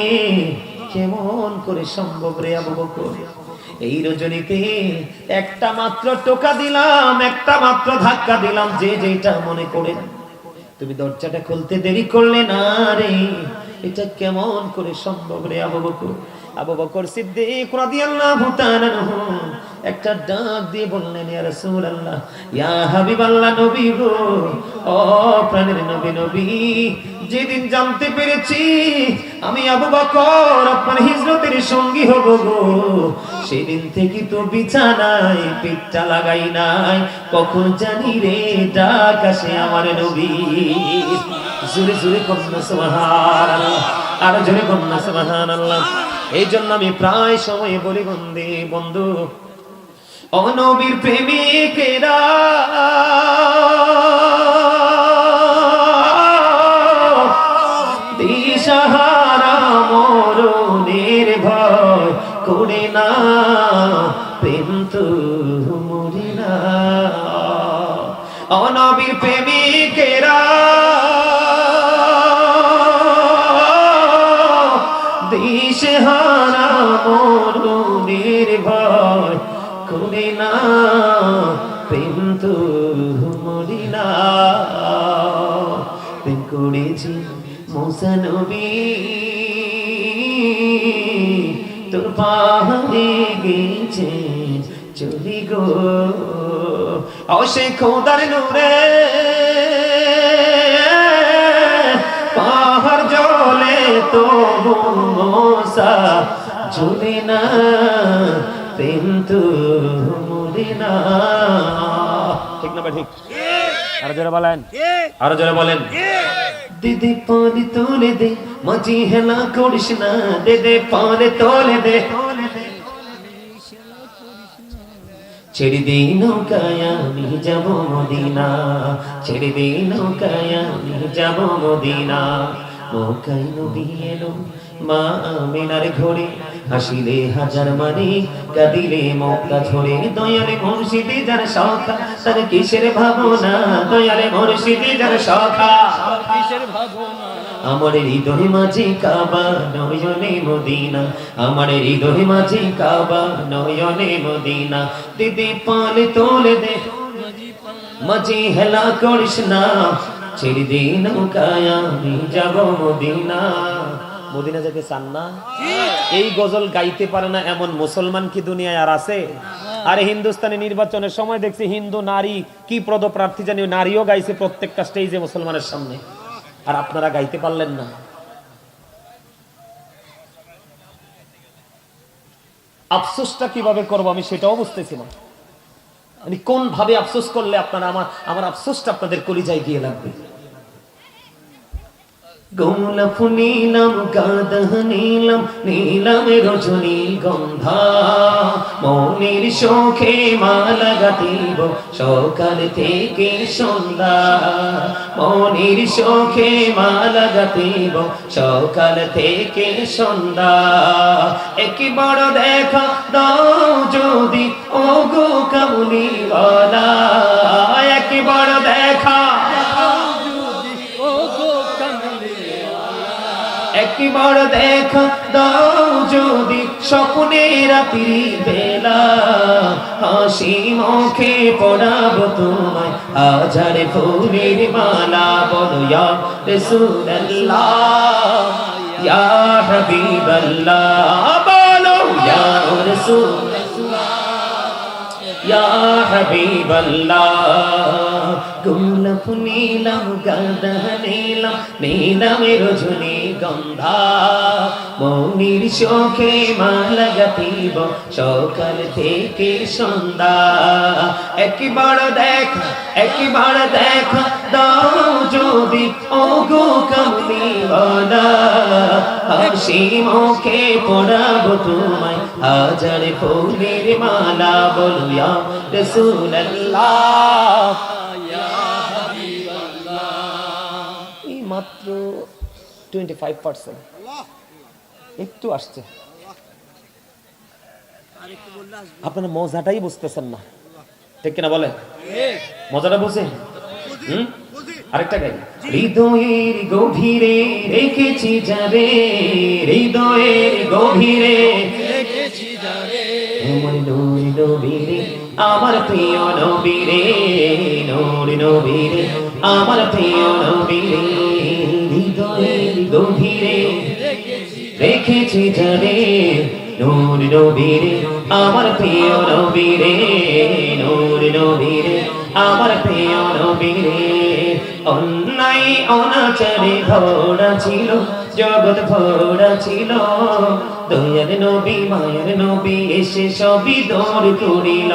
কেমন করে সম্ভব রে আবু বকর, এই রজনীতে একটা মাত্র টোকা দিলাম, একটা মাত্র ধাক্কা দিলাম, যে যেটা মনে করে, তুমি দরজাটা খুলতে দেরি করলে না রে, এটা কেমন করে সম্ভব রে আবু বকর? আবু বকর সিদ্দিক রাদিয়াল্লাহু তাআলা আনহু একটা ডাক দিয়ে বললেন, ইয়া রাসূলুল্লাহ, ইয়া হাবিবাল্লাহ, নবী গো, ও প্রাণের নবী, নবী, যেদিন জানতে পেরেছি আমি আবু বকর আপনার হিজরতের সঙ্গী হব গো, সেদিন থেকে তো বিছানায় পিঠটা লাগাই নাই, কখন জানি রে ডাক আসে আমার নবী। জোরে জোরে কন্যা সুবহানাল্লাহ, আর জোরে কন্যা সুবহানাল্লাহ। এই জন্য আমি প্রায় সময় বলি, বন্ধু, ও নবীর প্রেমিকেরা, দিশাহারা মরণের ভয় করে না, প্রেম তো মরে না। ও নবীর প্রেমিকেরা, দিশাহারা মরণের ভয় করে না, প্রেম তো মরি না। প্রেম করেছি মুসা নবী, তোর পাহাড়ে গেছে চলি গো, ও সে খোদার নূরে পাহাড় জ্বলে তো মুসা জ্বলে না, প্রেম তো মরে না। ঠিক না ঠিক? আরো জোরে বলেন, আরো জোরে বলেন। দিদি পানি তোলে দে, মাঝি হেলা করিস না, দে দে পানি তোলে দে, ছেড়ে দে নৌকায় আমি যাব মদিনা, ছেড়ে দে নৌকায় আমি যাব মদিনা। নৌকায় নবী এলো মা আমিনার ঘরে, হাসিলে হাজার মানে, কাঁদিলে মক্কা ঝরে, দয়ালে মুর্শিদে যার সখা, তার কিসের ভাবনা, দয়ালে মুর্শিদে যার সখা, কিসের ভাবনা। আমার হৃদয় মাঝে কাবা, নয়নে মদিনা, আমার হৃদয় মাঝে কাবা, নয়নে মদিনা। দিদি পালে তোলে দে, মাঝে হেলা করিস না, ছেড়ে দে নৌকায় আমি যাব মদিনা। মদিনা যেতে চান না? এই গজল গাইতে পারে না এমন মুসলমান কি দুনিয়ায় আর আছে? আরে হিন্দুস্তানি নির্বাচনের সময় দেখছি হিন্দু নারী কি পদপ্রার্থী জানি নারীও গাইছে প্রত্যেকটা স্টেজে মুসলমানের সামনে, আর আপনারা গাইতে পারলেন না। আফসোসটা কিভাবে করবো আমি সেটাও বুঝতেছি না। মানে কোন ভাবে আফসোস করলে আপনারা আমার আফসোসটা আপনাদের কলিজায় গিয়ে লাগবে। গোলাপ নীলাম, গাঁদা নীলাম, নীলাম রজনী গন্ধা, মনের শোকে মালা গাঁথিব সকাল থেকে সন্ধ্যা, মনের শোকে মালা গাঁথিব সকাল থেকে সন্ধ্যা। একবার দেখা দাও যদি ও গো কামলিওয়ালা, একবার দেখা, একবার দেখা দাও যদি স্বপ্নে রাত্রি বেলা, হাসি মুখে পড়াবো তোমায় হাজার ফুলের মালা। বলো ইয়া রাসূলুল্লাহ, ইয়া হাবিবাল্লাহ, বলো ইয়া রাসূলুল্লাহ, ইয়া হাবিবাল্লাহ। গোলাপ নীলাম, গাঁদা নীলাম, নীলাম রজনী গন্ধা, মনির শোকে মালা গাঁথিব সকাল থেকে সন্ধ্যা। একবার দেখা, একবার দেখা দাও যদি ও গো কামলিওয়ালা, হাসি মুখে পড়াবো তোমায় হাজার ফুলের মালা। বলো ইয়া রাসূলুল্লাহ, মাত্র 25% একটু আসছে, আপনারা মজাটাই বুঝতেছেন না, ঠিক কিনা বলে? মজাটা বুঝে? আরেকটা গাই। হৃদয়ের গভীরে রেখেছি যাবে, হৃদয়ের গভীরে রেখেছি যাবে, আমার নূর নবীরে, আমার প্রিয় নবীরে, নূর নবীরে, আমার প্রিয় নবীরে, হৃদয়ের গভীরে রেখেছি জানে নূর নবীরে আমার প্রিয় নবীরে নূর নবীরে আমার প্রিয় নবীরে অন্যায় অনাচারে ভরা ছিল জগৎ ভরা ছিল দয়ার নবী মায়ের নবী এসে সবই দূর করিল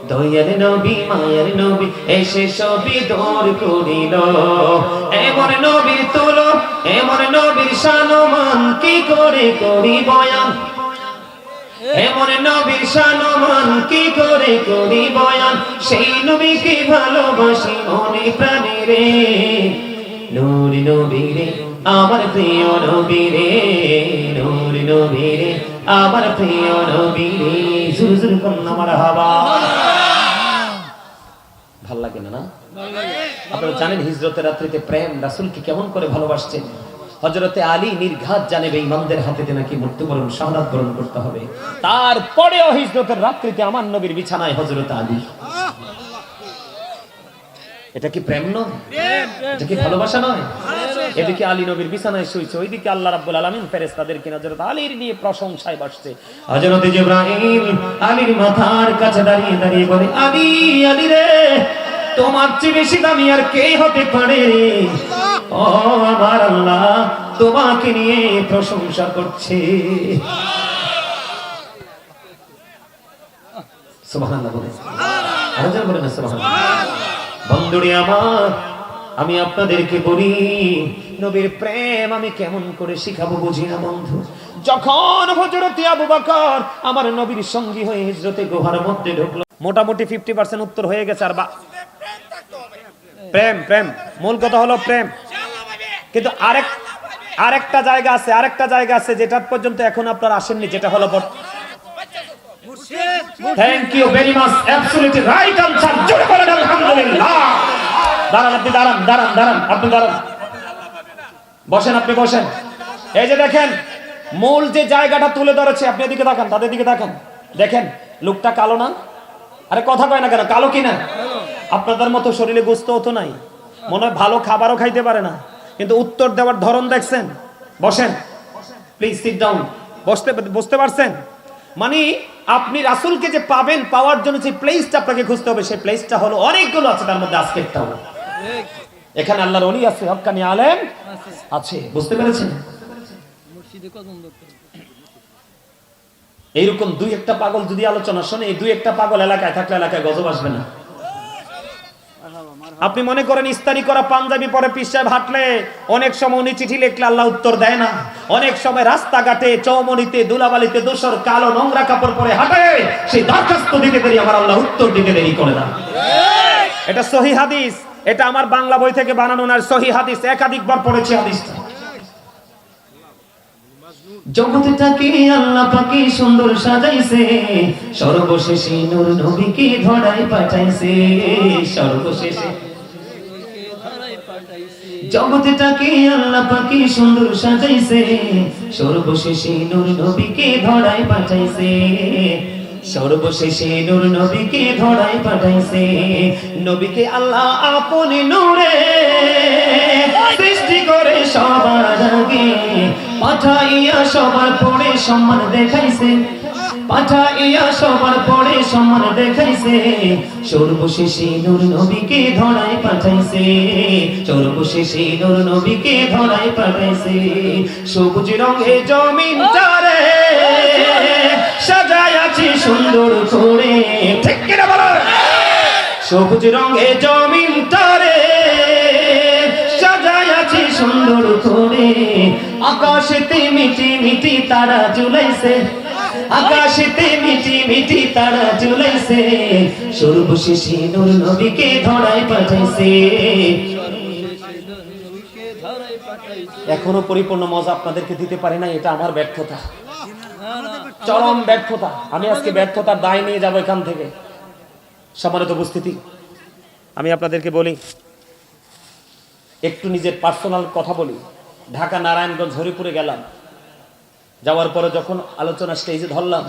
দয়ার নবী মায়ের নবী এসে সবই দূর করিল এমন নবীর তুলো এমন নবীর শানমান কি করে করি বয়ান এমন নবীর শানমান কি করে করি বয়ান সেই নবীকে ভালোবাসি মনে প্রাণে রে নূর নবীরে আমার প্রিয় নবীরে নূর নবীরে আমার প্রিয় নবীরে জোরে জোরে কন্যা মারহাবা ভাল লাগে না আপনারা জানেন হিজরতের রাত্রিতে প্রেম রাসূলকে কেমন করে ভালোবাসছেন হযরতে আলী নির্ঘাত জানে বেঈমানদের হাতেতে নাকি মৃত্যুবরণ শাহাদাত বরণ করতে হবে তারপরেও হিজরতের রাত্রিতে আমার নবীর বিছানায় হযরত আলী এটা কি প্রেম নয় এটা কি ভালোবাসা নয় এদিকে আলী নবীর বিছানায় শুইছে ওইদিকে আল্লাহ রাব্বুল আলামিন ফেরেশতাদেরকে হযরত আলীর নিয়ে প্রশংসায় বসছে হযরত জিবরাইল আলীর মাথার কাছে দাঁড়িয়ে দাঁড়িয়ে বলে আলী আলী রে তোমার চেয়ে বেশি দামি আর কে হতে পারে ও আমার আল্লাহ তোমাকে নিয়ে প্রশংসা করছে সুবহানাল্লাহ বলে আরেকজন বলেন সুবহানাল্লাহ বন্ধুরে আমার আমি আপনাদেরকে বলি নবীর প্রেম আমি কেমন করে শিখাবো বুঝি না বন্ধু যখন হযরত আবু বকর আমার নবীর সঙ্গী হয়ে হিজরতে গুহার মধ্যে ঢুকলো মোটামুটি 50% উত্তর হয়ে গেছে আর প্রেম প্রেম মূল কথা হলো প্রেম কিন্তু আরেকটা জায়গা আছে যেটা পর্যন্ত এখন আপনারা আসেননি যেটা হলো thank you very much absolutely right answer জোরে বলেন আলহামদুলিল্লাহ দাঁড়ান আপনি দাঁড়ান আপনি দাঁড়ান বসেন আপনি বসেন এই যে দেখেন মূল যে জায়গাটা তুলে ধরেছে আপনি এদিকে তাকান তাদের দিকে তাকান দেখেন লোকটা কালো না আরে কথা কয় না কেন কালো কিনা আপনাদের মতো শরীরে গোশত তো নাই মনে হয় ভালো খাবারও খাইতে পারে না কিন্তু উত্তর দেওয়ার ধরন দেখছেন বসেন প্লিজ সিট ডাউন বসতে পারছেন মানে আপনি রাসূলকে যে পাবেন পাওয়ার জন্য যে প্লেসটা আপনাকে খুঁজতে হবে সেই প্লেসটা হলো অনেকগুলো আছে তার মধ্যে আজকে একটা হলো এখানে আল্লাহর ওলি আছে হক্কানি আলেম আছে বুঝতে পেরেছেন মুর্শিদে কদম এইরকম দুই একটা পাগল যদি আলোচনা শুনে এই দুই একটা পাগল এলাকায় থাকলে এলাকায় গজব আসবে না আপনি মনে করেন ইস্তারি করা পাঞ্জাবি পরে পীর সাহেব হাঁটলে অনেক সময় উনি চিঠি লিখলে আল্লাহ উত্তর দেয় না অনেক সময় রাস্তাঘাটে চৌমনিতে দুলাবালিতে দোসর কালো নোংরা কাপড় পরে হাঁটে সেই দরখাস্ত দিতে দেরি আমার আল্লাহ উত্তর দিতে দেরি করে না এটা সহিহ হাদিস এটা আমার বাংলা বই থেকে বানানো না সহিহ হাদিস একাধিকবার পড়েছি হাদিসটা জগৎটাকে আল্লাহ পাকি সুন্দর সাজাইছে সর্বশেষে নূর নবীকে ধরায় পাঠাইছে সর্বশেষে জগৎটাকে আল্লাহ পাকি সুন্দর সাজাইছে সর্বশেষে নূর নবীকে ধরায় পাঠাইছে সর্বশেষে নূর নবীকে ধরায় পাঠাইছে নবীকে আল্লাহ আপনি নূরে সৃষ্টি করে সবার আগে পাঠাইয়া সবার পরে সম্মান দেখাইছে পাঠাইয়া সবার পরে সম্মান দেখাইছে সর্বশেষে নূর নবীকে ধরায় পাঠাইছে সর্বশেষে নূর নবীকে ধরায় পাঠাইছে সবুজ রঙে জমিনটারে সাজায় আছে সুন্দর করে ঠিক কিনা বলো সবুজ রঙে জমিনটারে সাজায় আছে সুন্দর করে আকাশেতে মিটি মিটি তারা ঝুলাইছে আকাশেতে মিটি মিটি তারা ঝুলাইছে সর্বশেষে নূর নবীকে ধরায় পাঠাইছে এখনো পরিপূর্ণ মজা আপনাদেরকে দিতে পারি না এটা আমার ব্যর্থতা চরম ব্যর্থতা আমি আজকে ব্যর্থতার দায় নিয়ে যাব এখান থেকে সম্মানিত উপস্থিতি আমি আপনাদেরকে বলি একটু নিজের পার্সোনাল কথা বলি ঢাকা নারায়ণগঞ্জ হরিপুরে গেলাম যাওয়ার পরে যখন আলোচনা স্টেজে ধরলাম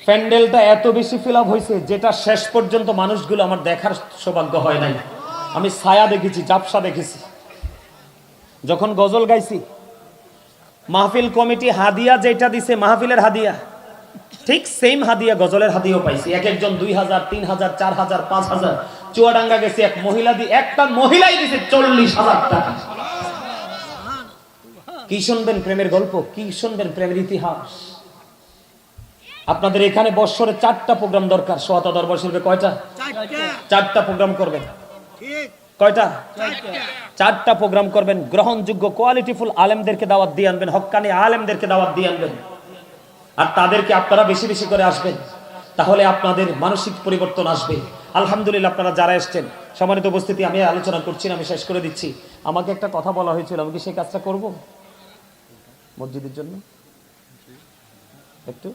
প্যান্ডেলটা এত বেশি ফিল আপ হয়েছে যেটা শেষ পর্যন্ত মানুষগুলো আমার দেখার সৌভাগ্য হয় নাই আমি ছায়া দেখেছি জাপসা দেখেছি যখন গজল গাইছি, মাহফিল কমিটি হাদিয়া যেটা দিছে মাহফিলের হাদিয়া, ঠিক সেম হাদিয়া গজলের হাদিয়াও পাইছি। এক একজন 2000, 3000, 4000, 5000। চুয়াডাঙ্গা গেছে, এক মহিলা একটা মহিলাই দিছে 40,000 টাকা। কি শুনবেন প্রেমের গল্প, কি শুনবেন প্রেমের ইতিহাস। আপনাদের এখানে বৎসরে 4টা প্রোগ্রাম দরকার। সোয়াতা দরবার শিল্পে কয়টা? 4টা প্রোগ্রাম করবেন। কয়টা? 4টা প্রোগ্রাম করবেন। গ্রহণযোগ্য কোয়ালিটিফুল আলেমদেরকে দাওয়াত দিয়ে আনবেন, হক্কানি আলেমদেরকে দাওয়াত দিয়ে আনবেন, আর তাদেরকে আপনারা বেশি বেশি করে আসবেন। তাহলে আপনাদের মানসিক পরিবর্তন আসবে। আলহামদুলিল্লাহ, আপনারা যারা এসছেন, সম্মানিত উপস্থিতি, আমি আলোচনা করছি না, আমি শেষ করে দিচ্ছি। আমাকে একটা কথা বলা হয়েছিল, আমি কি সেই কাজটা করব মসজিদের জন্য? একটু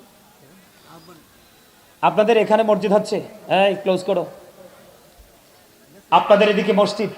আপনাদের এখানে মসজিদ হচ্ছে, এই ক্লোজ করো। আপনাদের এদিকে মসজিদ,